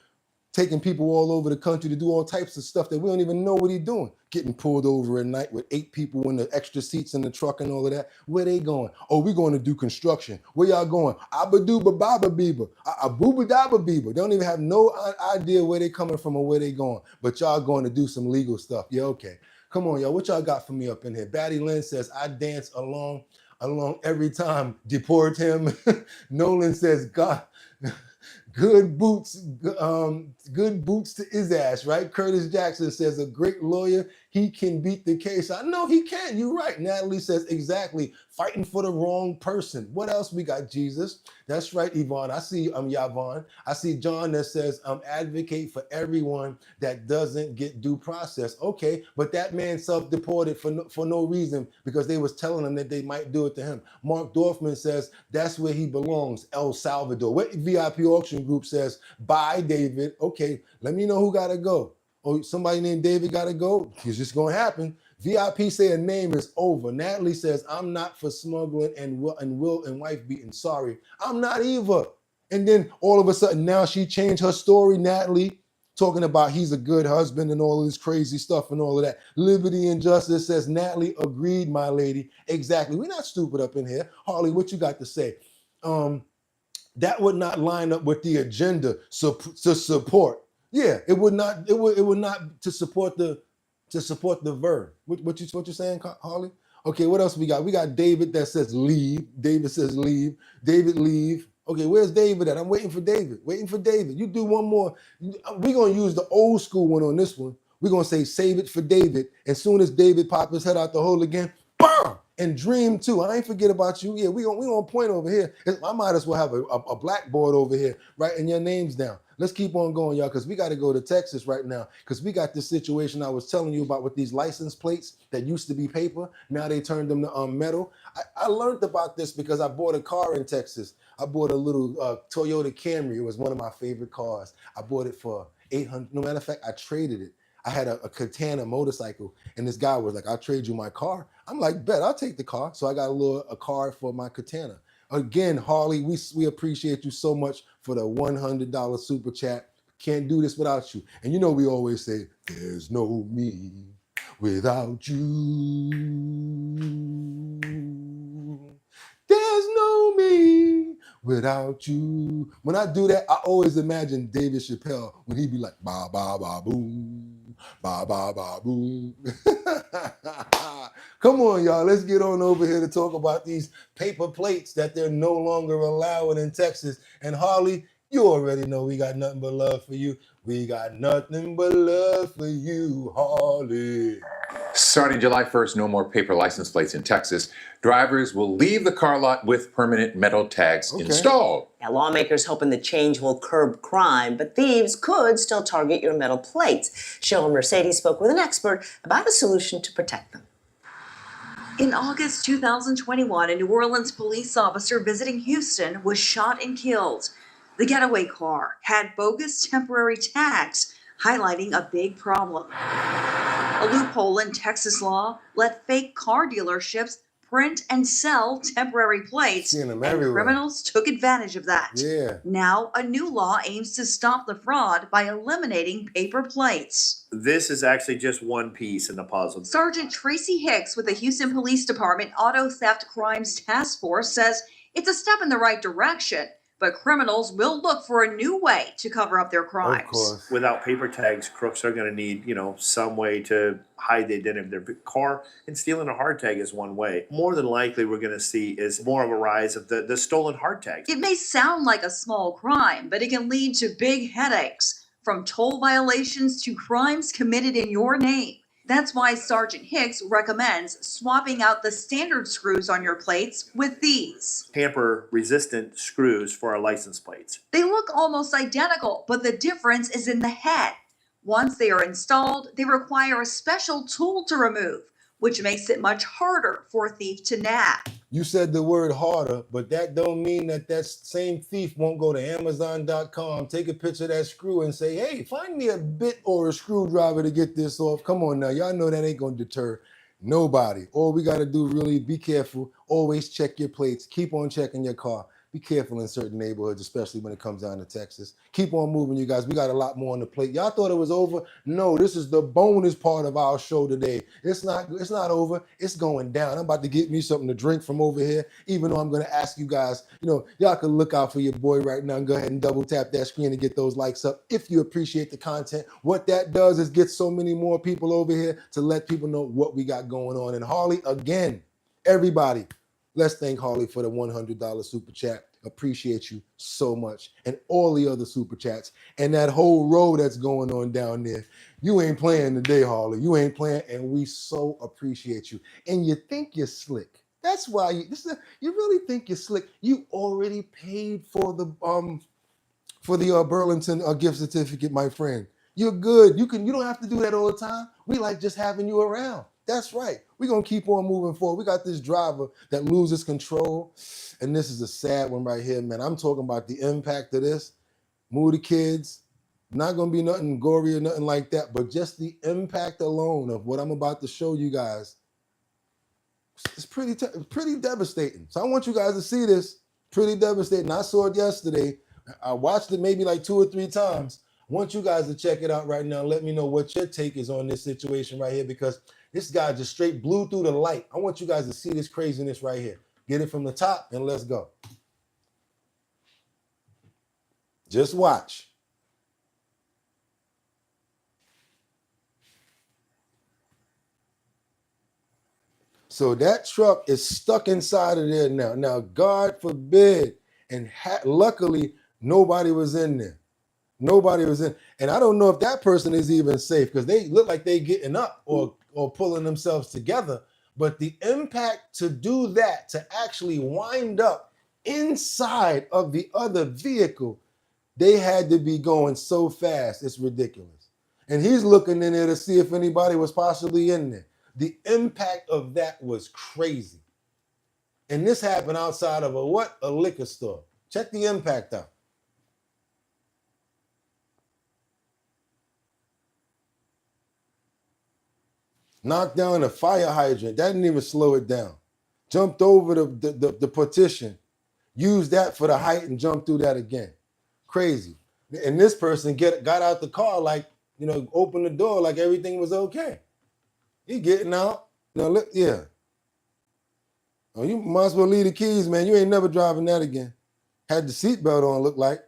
taking people all over the country to do all types of stuff that we don't even know what he's doing. Getting pulled over at night with 8 people in the extra seats in the truck and all of that. Where they going? Oh, we're going to do construction. Where y'all going? Abba-dooba baba beaver. Abooba-daba beaver. They don't even have no idea where they coming from or where they going. But y'all going to do some legal stuff. Yeah, okay. Come on, y'all. What y'all got for me up in here? Batty Lynn says, I dance along every time. Deport him. Nolan says, God... Good boots to his ass, right? Curtis Jackson says a great lawyer, he can beat the case. I know he can. You're right. Natalie says exactly. Fighting for the wrong person. What else we got, Jesus? That's right, Yvonne. I see Yvonne. I see John that says advocate for everyone that doesn't get due process. Okay, but that man self-deported for no reason because they was telling him that they might do it to him. Mark Dorfman says that's where he belongs, El Salvador. What VIP auction group says, bye, David. Okay, let me know who got to go. Oh, somebody named David got to go? It's just going to happen. VIP say a name is over. Natalie says, I'm not for smuggling and will and wife beating. Sorry, I'm not either. And then all of a sudden now she changed her story, Natalie, talking about he's a good husband and all of this crazy stuff and all of that. Liberty and Justice says, Natalie, agreed, my lady. Exactly. We're not stupid up in here. Harley, what you got to say? That would not line up with the agenda to support. Yeah, it would not. It would not to support the verb. What you saying, Harley? Okay, what else we got? We got David that says leave. David says leave. David leave. Okay, where's David at? I'm waiting for David. Waiting for David. You do one more. We're gonna use the old school one on this one. We're gonna say save it for David. As soon as David pops his head out the hole again, Bah! And Dream too. I ain't forget about you. Yeah, we on point over here. I might as well have a blackboard over here writing your names down. Let's keep on going, y'all, because we got to go to Texas right now because we got this situation I was telling you about with these license plates that used to be paper. Now they turned them to metal. I learned about this because I bought a car in Texas. I bought a little Toyota Camry. It was one of my favorite cars. I bought it for $800. No matter of fact, I traded it. I had a Katana motorcycle, and this guy was like, "I'll trade you my car." I'm like, "Bet, I'll take the car." So I got a car for my Katana. Again, Harley, we appreciate you so much for the $100 super chat. Can't do this without you. And you know we always say, "There's no me without you. There's no me without you." When I do that, I always imagine David Chappelle when he be like, "Ba ba ba boom, ba ba ba boom." Come on, y'all. Let's get on over here to talk about these paper plates that they're no longer allowing in Texas. And Harley, you already know we got nothing but love for you. We got nothing but love for you, Harley. Starting July 1st, no more paper license plates in Texas. Drivers will leave the car lot with permanent metal tags installed. Now, lawmakers hoping the change will curb crime, but thieves could still target your metal plates. Cheryl Mercedes spoke with an expert about a solution to protect them. In August 2021, a New Orleans police officer visiting Houston was shot and killed. The getaway car had bogus temporary tags, highlighting a big problem. A loophole in Texas law let fake car dealerships print and sell temporary plates, and criminals took advantage of that. Yeah. Now, a new law aims to stop the fraud by eliminating paper plates. This is actually just one piece in the puzzle. Sergeant Tracy Hicks with the Houston Police Department Auto Theft Crimes Task Force says it's a step in the right direction, but criminals will look for a new way to cover up their crimes. Of course. Without paper tags, crooks are going to need, some way to hide the identity of their car, and stealing a hard tag is one way. More than likely, we're going to see is more of a rise of the stolen hard tags. It may sound like a small crime, but it can lead to big headaches, from toll violations to crimes committed in your name. That's why Sergeant Hicks recommends swapping out the standard screws on your plates with these. Tamper-resistant screws for our license plates. They look almost identical, but the difference is in the head. Once they are installed, they require a special tool to remove, which makes it much harder for a thief to nab. You said the word harder, but that don't mean that same thief won't go to Amazon.com, take a picture of that screw and say, "Hey, find me a bit or a screwdriver to get this off." Come on now, y'all know that ain't gonna deter nobody. All we gotta do really, be careful, always check your plates, keep on checking your car. Be careful in certain neighborhoods, especially when it comes down to Texas. Keep on moving, you guys. We got a lot more on the plate. Y'all thought it was over? No, this is the bonus part of our show today. It's not over. It's going down. I'm about to get me something to drink from over here, even though I'm going to ask you guys, y'all can look out for your boy right now and go ahead and double tap that screen and get those likes up if you appreciate the content. What that does is get so many more people over here to let people know what we got going on. And Harley, again, everybody, let's thank Harley for the $100 super chat. Appreciate you so much. And all the other super chats and that whole row that's going on down there. You ain't playing today, Harley. You ain't playing, and we so appreciate you. And you think you're slick. That's why you really think you're slick. You already paid for the Burlington gift certificate, my friend. You're good. You don't have to do that all the time. We like just having you around. That's right. We're going to keep on moving forward. We got this driver that loses control. And this is a sad one right here, man. I'm talking about the impact of this. Move the kids. Not going to be nothing gory or nothing like that, but just the impact alone of what I'm about to show you guys. It's pretty devastating. So I want you guys to see this. Pretty devastating. I saw it yesterday. I watched it maybe like 2 or 3 times. I want you guys to check it out right now. Let me know what your take is on this situation right here, because this guy just straight blew through the light. I want you guys to see this craziness right here. Get it from the top and let's go. Just watch. So that truck is stuck inside of there now. Now, God forbid, and luckily, nobody was in there. Nobody was in. And I don't know if that person is even safe because they look like they getting up or pulling themselves together. But the impact to do that, to actually wind up inside of the other vehicle, they had to be going so fast, it's ridiculous. And he's looking in there to see if anybody was possibly in there. The impact of that was crazy. And this happened outside of a what? A liquor store. Check the impact out. Knocked down a fire hydrant. That didn't even slow it down. Jumped over the partition. Used that for the height and jumped through that again. Crazy. And this person got out the car like, you know, opened the door like everything was okay. He getting out. Now look, yeah. Oh, you might as well leave the keys, man. You ain't never driving that again. Had the seatbelt on, look like.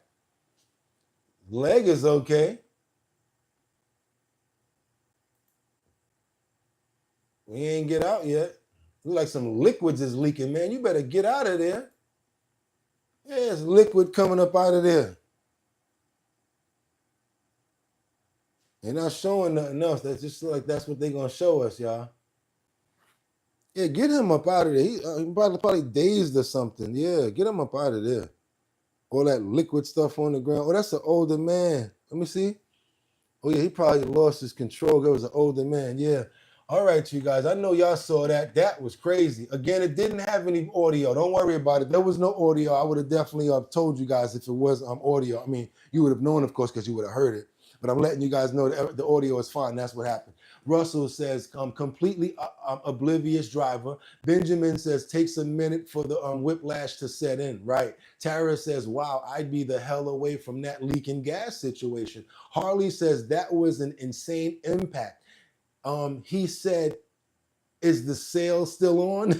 Leg is okay. We ain't get out yet. Look like some liquids is leaking, man. You better get out of there. Yeah, there's liquid coming up out of there. They're not showing nothing else. That's just like that's what they're gonna show us, y'all. Yeah, get him up out of there. He probably dazed or something. Yeah, get him up out of there. All that liquid stuff on the ground. Oh, that's an older man. Let me see. Oh yeah, he probably lost his control. It was an older man. Yeah. All right, you guys. I know y'all saw that. That was crazy. Again, it didn't have any audio. Don't worry about it. There was no audio. I would have definitely told you guys if it was audio. I mean, you would have known, of course, because you would have heard it. But I'm letting you guys know that the audio is fine. That's what happened. Russell says, completely oblivious driver. Benjamin says, takes a minute for the whiplash to set in. Right. Tara says, wow, I'd be the hell away from that leaking gas situation. Harley says, that was an insane impact. He said, is the sale still on?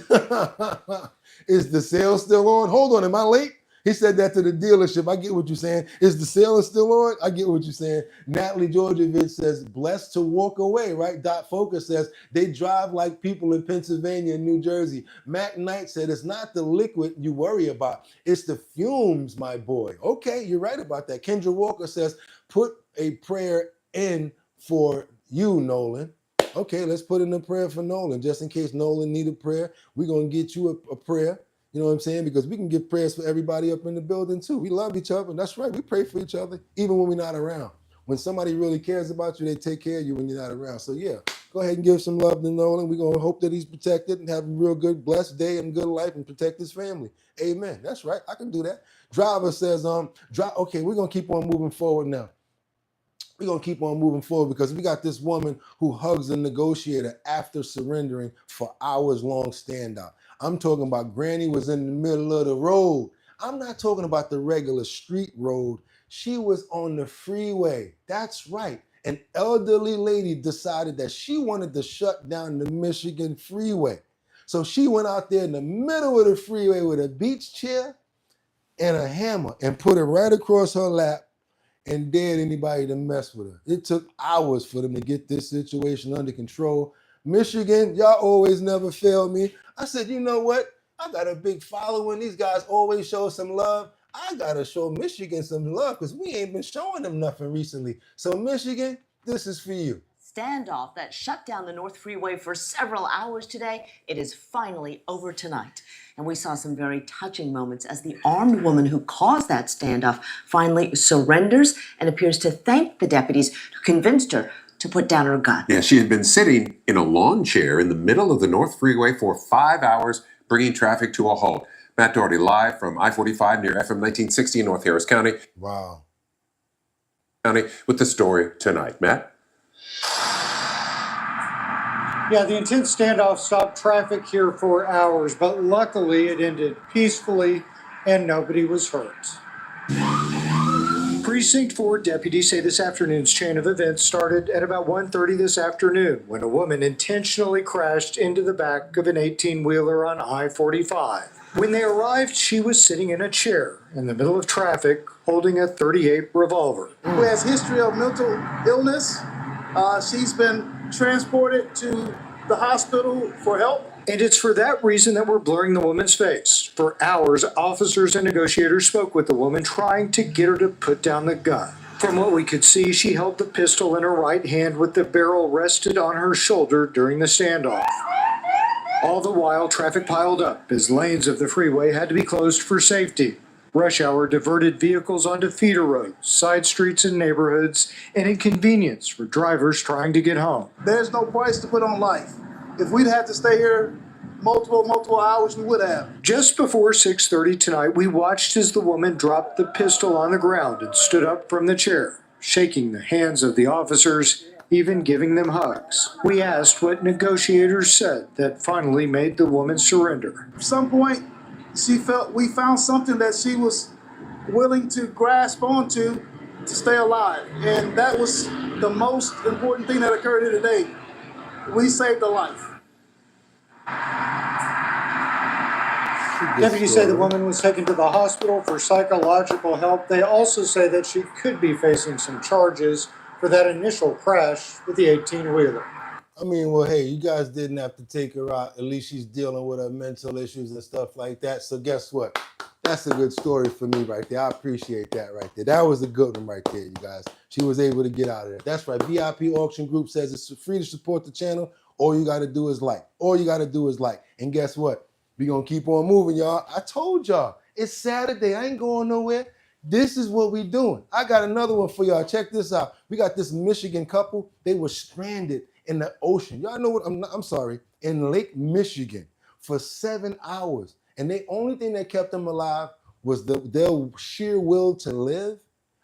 Is the sale still on? Hold on, am I late? He said that to the dealership. I get what you're saying. Is the sale still on? I get what you're saying. Natalie Georgievich says, blessed to walk away, right? Dot Focus says, they drive like people in Pennsylvania and New Jersey. Matt Knight said, it's not the liquid you worry about. It's the fumes, my boy. Okay, you're right about that. Kendra Walker says, put a prayer in for you, Nolan. Okay, let's put in a prayer for Nolan. Just in case Nolan need a prayer, we're going to get you a prayer. You know what I'm saying? Because we can give prayers for everybody up in the building too. We love each other. That's right. We pray for each other, even when we're not around. When somebody really cares about you, they take care of you when you're not around. So yeah, go ahead and give some love to Nolan. We're going to hope that he's protected and have a real good, blessed day and good life and protect his family. Amen. That's right. I can do that. Driver says, okay, we're going to keep on moving forward now. We're going to keep on moving forward because we got this woman who hugs a negotiator after surrendering for hours-long standoff. I'm talking about Granny was in the middle of the road. I'm not talking about the regular street road. She was on the freeway. That's right. An elderly lady decided that she wanted to shut down the Michigan freeway. So she went out there in the middle of the freeway with a beach chair and a hammer and put it right across her lap and dared anybody to mess with her. It took hours for them to get this situation under control. Michigan, y'all always never fail me. I said, you know what? I got a big following. These guys always show some love. I got to show Michigan some love because we ain't been showing them nothing recently. So Michigan, this is for you. Standoff that shut down the North Freeway for several hours today, it is finally over tonight. And we saw some very touching moments as the armed woman who caused that standoff finally surrenders and appears to thank the deputies who convinced her to put down her gun. Yeah, she had been sitting in a lawn chair in the middle of the North Freeway for 5 hours, bringing traffic to a halt. Matt Doherty live from I-45 near FM 1960 in North Harris County. Wow. With the story tonight. Matt? Yeah, the intense standoff stopped traffic here for hours, but luckily it ended peacefully and nobody was hurt. Precinct 4 deputies say this afternoon's chain of events started at about 1:30 this afternoon when a woman intentionally crashed into the back of an 18-wheeler on I-45. When they arrived, she was sitting in a chair in the middle of traffic holding a .38 revolver. Who has history of mental illness. She's been transported to the hospital for help. And it's for that reason that we're blurring the woman's face. For hours, officers and negotiators spoke with the woman, trying to get her to put down the gun. From what we could see, she held the pistol in her right hand with the barrel rested on her shoulder during the standoff. All the while, traffic piled up as lanes of the freeway had to be closed for safety. Rush hour diverted vehicles onto feeder roads, side streets and neighborhoods, an inconvenience for drivers trying to get home. There's no price to put on life. If we'd had to stay here multiple hours, we would have. Just before 6:30 tonight, we watched as the woman dropped the pistol on the ground and stood up from the chair, shaking the hands of the officers, even giving them hugs. We asked what negotiators said that finally made the woman surrender. At some point, we found something that she was willing to grasp onto to stay alive. And that was the most important thing that occurred here today. We saved a life. Deputies say the woman was taken to the hospital for psychological help. They also say that she could be facing some charges for that initial crash with the 18-wheeler. I mean, well, hey, you guys didn't have to take her out. At least she's dealing with her mental issues and stuff like that. So guess what? That's a good story for me right there. I appreciate that right there. That was a good one right there, you guys. She was able to get out of there. That's right. VIP Auction Group says it's free to support the channel. All you got to do is like. All you got to do is like. And guess what? We're going to keep on moving, y'all. I told y'all. It's Saturday. I ain't going nowhere. This is what we doing. I got another one for y'all. Check this out. We got this Michigan couple. They were stranded in the ocean. Y'all know what? I'm sorry. In Lake Michigan for 7 hours. And the only thing that kept them alive was their sheer will to live.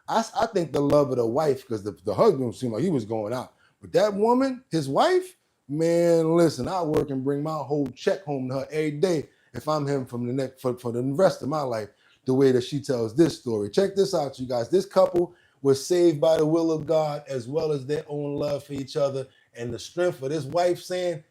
I think the love of the wife, because the husband seemed like he was going out. But that woman, his wife, man, listen, I work and bring my whole check home to her every day if I'm him from the next for the rest of my life, the way that she tells this story. Check this out, you guys. This couple was saved by the will of God as well as their own love for each other and the strength of this wife saying,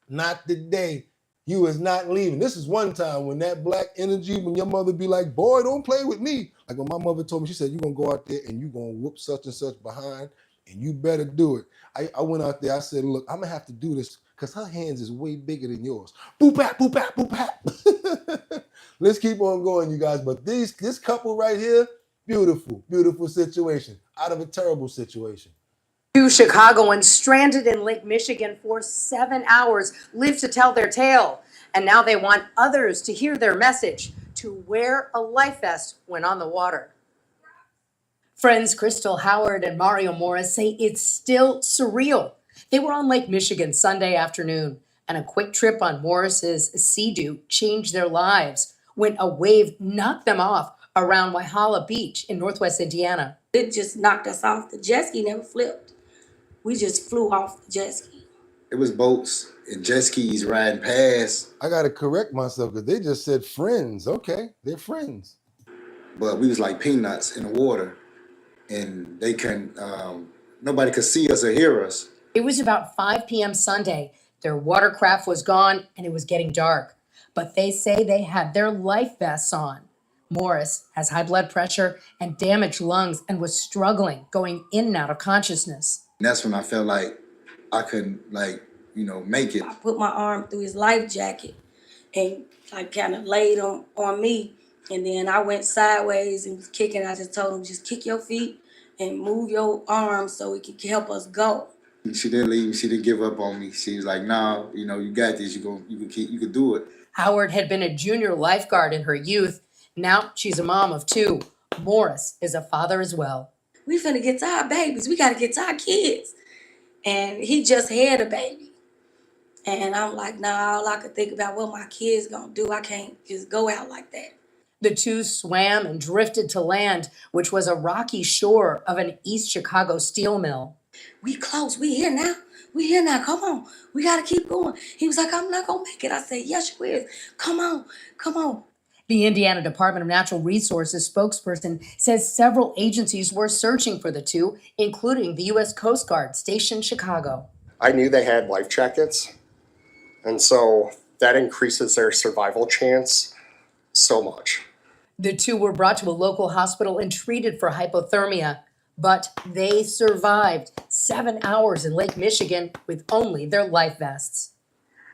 not today. You is not leaving. This is one time when that black energy, when your mother be like, boy, don't play with me. Like when my mother told me, she said, you're going to go out there and you're going to whoop such and such behind and you better do it. I went out there. I said, look, I'm going to have to do this because her hands is way bigger than yours. Boop, bap, boop, bap, boop, bap. Let's keep on going, you guys. But this couple right here, beautiful, beautiful situation out of a terrible situation. Two Chicagoans stranded in Lake Michigan for 7 hours lived to tell their tale. And now they want others to hear their message, to wear a life vest when on the water. Friends Crystal Howard and Mario Morris say it's still surreal. They were on Lake Michigan Sunday afternoon, and a quick trip on Morris's Sea-Doo changed their lives when a wave knocked them off around Walhalla Beach in Northwest Indiana. It just knocked us off. The jet ski never flipped. We just flew off the jet ski. It was boats and jet skis riding past. I got to correct myself because they just said friends. Okay, they're friends. But we was like peanuts in the water, and they couldn't, nobody could see us or hear us. It was about 5 p.m. Sunday. Their watercraft was gone and it was getting dark. But they say they had their life vests on. Morris has high blood pressure and damaged lungs and was struggling going in and out of consciousness. And that's when I felt like I couldn't, make it. I put my arm through his life jacket and kind of laid on me. And then I went sideways and was kicking. I just told him, just kick your feet and move your arms so it could help us go. She didn't leave me. She didn't give up on me. She was like, "No, you got this. You could do it." Howard had been a junior lifeguard in her youth. Now she's a mom of two. Morris is a father as well. We finna get to our babies. We got to get to our kids. And he just had a baby. And I'm like, nah, all I could think about what my kids gonna do. I can't just go out like that. The two swam and drifted to land, which was a rocky shore of an East Chicago steel mill. We close. We here now. We here now. Come on. We got to keep going. He was like, I'm not going to make it. I said, yes, you is. Come on. Come on. The Indiana Department of Natural Resources spokesperson says several agencies were searching for the two, including the U.S. Coast Guard stationed in Chicago. I knew they had life jackets, and so that increases their survival chance so much. The two were brought to a local hospital and treated for hypothermia, but they survived 7 hours in Lake Michigan with only their life vests.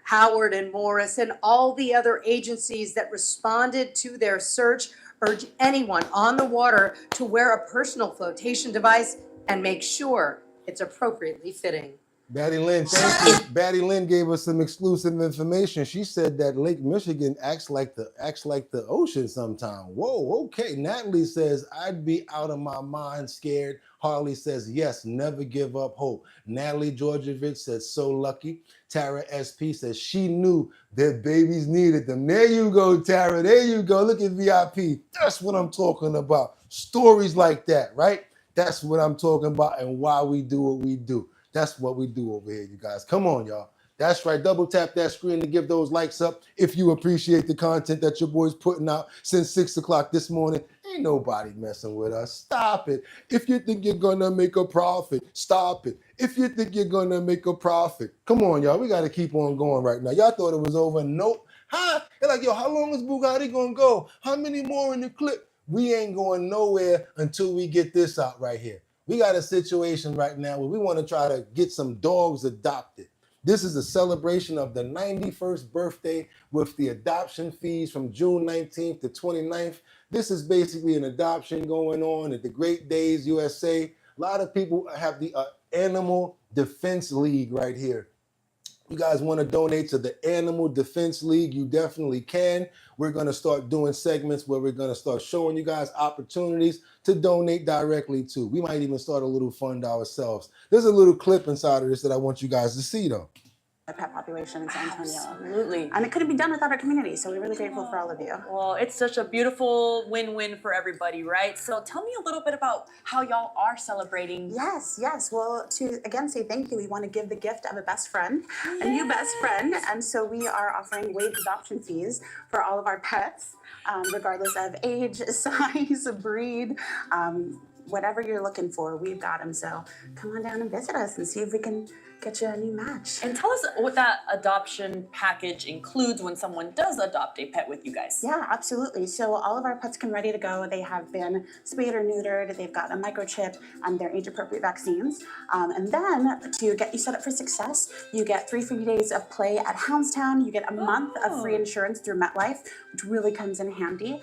Howard and Morris and all the other agencies that responded to their search urge anyone on the water to wear a personal flotation device and make sure it's appropriately fitting. Batty Lynn, thank you. Batty Lynn gave us some exclusive information. She said that Lake Michigan acts like the ocean sometime. Whoa, okay. Natalie says, I'd be out of my mind scared. Harley says, yes, never give up hope. Natalie Georgievich says, so lucky. Tara SP says, she knew that babies needed them. There you go, Tara. There you go. Look at VIP. That's what I'm talking about. Stories like that, right? That's what I'm talking about and why we do what we do. That's what we do over here, you guys. Come on, y'all. That's right. Double tap that screen to give those likes up if you appreciate the content that your boy's putting out since 6 o'clock this morning. Ain't nobody messing with us. Stop it. If you think you're going to make a profit, stop it. If you think you're going to make a profit, come on, y'all. We got to keep on going right now. Y'all thought it was over. Nope. Huh? They're like, yo, how long is Bugatti going to go? How many more in the clip? We ain't going nowhere until we get this out right here. We got a situation right now where we want to try to get some dogs adopted. This is a celebration of the 91st birthday with the adoption fees from June 19th to 29th. This is basically an adoption going on at the Great Days USA. A lot of people have the Animal Defense League right here. You guys want to donate to the Animal Defense League, you definitely can. We're going to start doing segments where we're going to start showing you guys opportunities to donate directly to. We might even start a little fund ourselves. There's a little clip inside of this that I want you guys to see, though. The pet population in San Antonio. Absolutely. And it couldn't be done without our community, so we're really grateful for all of you. Well, it's such a beautiful win-win for everybody, right? So tell me a little bit about how y'all are celebrating. Yes. Well, to again say thank you, we want to give the gift of a best friend, a new best friend. And so we are offering waived adoption fees for all of our pets, regardless of age, size, breed, whatever you're looking for, we've got them. So come on down and visit us and see if we can get you a new match. And tell us what that adoption package includes when someone does adopt a pet with you guys. Yeah, absolutely. So all of our pets come ready to go. They have been spayed or neutered. They've got a microchip and their age-appropriate vaccines. And then to get you set up for success, you get 3 free days of play at Houndstown. You get a month of free insurance through MetLife, which really comes in handy.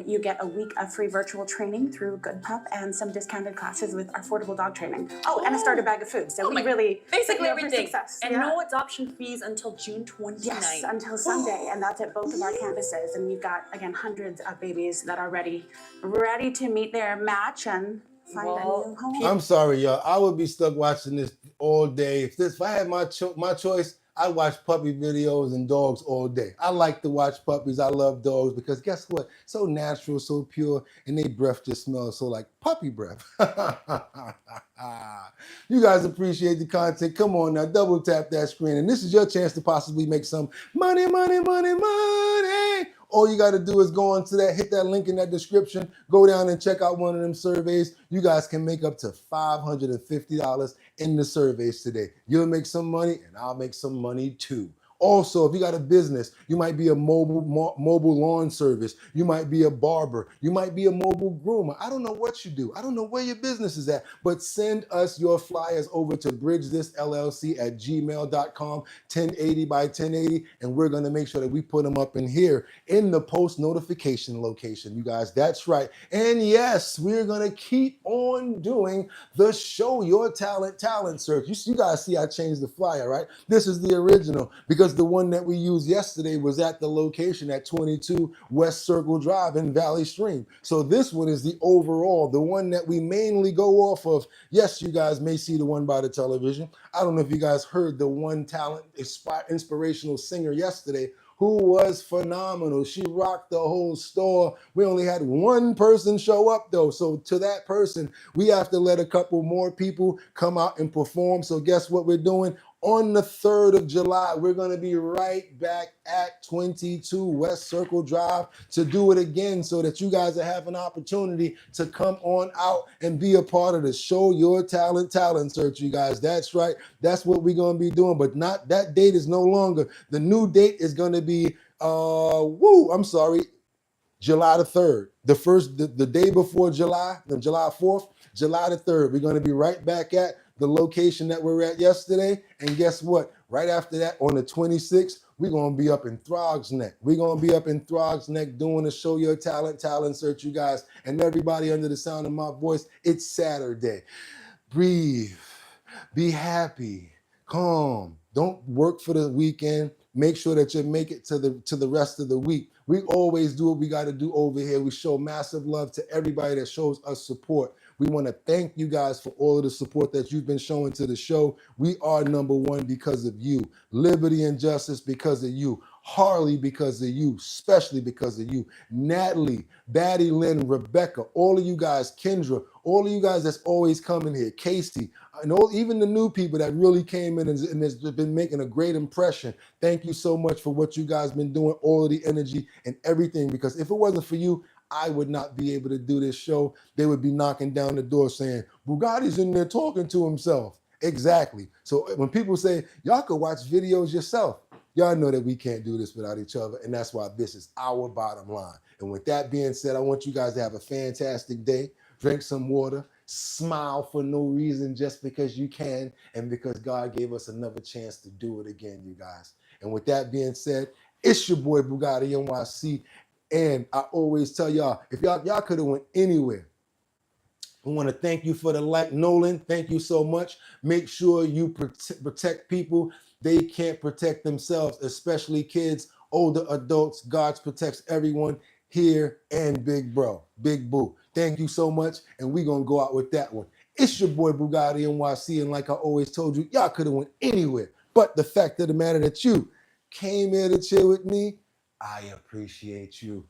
You get a week of free virtual training through Good Pup and some discounted classes with affordable dog training. Oh, and a starter bag of food. So we really basically everything. Success. And no adoption fees until June 29th. Yes, until Sunday, and that's at both of our campuses. And we've got, again, hundreds of babies that are ready to meet their match and find a new home. I'm sorry, y'all. I would be stuck watching this all day. If I had my choice, I watch puppy videos and dogs all day. I like to watch puppies. I love dogs because guess what? So natural, so pure, and they breath just smells so like puppy breath. You guys appreciate the content. Come on now, double tap that screen. And this is your chance to possibly make some money. All you got to do is go on to that, hit that link in that description, go down and check out one of them surveys. You guys can make up to $550 in the surveys today. You'll make some money and I'll make some money too. Also, if you got a business, you might be a mobile lawn service. You might be a barber. You might be a mobile groomer. I don't know what you do. I don't know where your business is at, but send us your flyers over to bridgethisllc@gmail.com, 1080 by 1080, and we're going to make sure that we put them up in here in the post notification location, you guys. That's right. And yes, we're going to keep on doing the Show Your Talent search. You guys see I changed the flyer, right? This is the original because the one that we used yesterday was at the location at 22 West Circle Drive in Valley Stream. So this one is the overall, the one that we mainly go off of. Yes, you guys may see the one by the television. I don't know if you guys heard the one talent inspirational singer yesterday who was phenomenal. She rocked the whole store. We only had one person show up though. So to that person, we have to let a couple more people come out and perform. So guess what we're doing? On the 3rd of July, we're going to be right back at 22 West Circle Drive to do it again so that you guys will have an opportunity to come on out and be a part of the Show Your Talent search, you guys. That's right. That's what we're going to be doing, but not that date is no longer. The new date is going to be, July the 3rd. The day before July, July 4th, July the 3rd. We're going to be right back at the location that we were at yesterday. And guess what? Right after that, on the 26th, we're going to be up in Throgs Neck. We're going to be up in Throgs Neck doing a Show Your Talent search, you guys. And everybody under the sound of my voice, it's Saturday. Breathe. Be happy. Calm. Don't work for the weekend. Make sure that you make it to the rest of the week. We always do what we got to do over here. We show massive love to everybody that shows us support. We want to thank you guys for all of the support that you've been showing to the show. We are #1 because of you. Liberty and Justice because of you. Harley because of you, especially because of you. Natalie, Batty, Lynn, Rebecca, all of you guys, Kendra, all of you guys that's always coming here, Casey, and even the new people that really came in and has been making a great impression. Thank you so much for what you guys been doing, all of the energy and everything, because if it wasn't for you, I would not be able to do this show. They would be knocking down the door saying, Bugatti's in there talking to himself. Exactly. So when people say, y'all could watch videos yourself, y'all know that we can't do this without each other, and that's why this is our bottom line. And with that being said, I want you guys to have a fantastic day. Drink some water, smile for no reason, just because you can, and because God gave us another chance to do it again, you guys. And with that being said, it's your boy Bugatti NYC, and I always tell y'all, if y'all could have went anywhere, I want to thank you for the like. Nolan, thank you so much. Make sure you protect people. They can't protect themselves, especially kids, older adults. God protects everyone here and Big Bro, Big Boo. Thank you so much, and we're going to go out with that one. It's your boy Bugatti NYC, and like I always told you, y'all could have went anywhere. But the fact of the matter that you came here to chill with me, I appreciate you.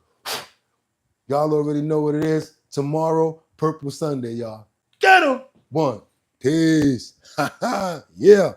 Y'all already know what it is. Tomorrow, Purple Sunday, y'all. Get 'em! One. Peace. Yeah.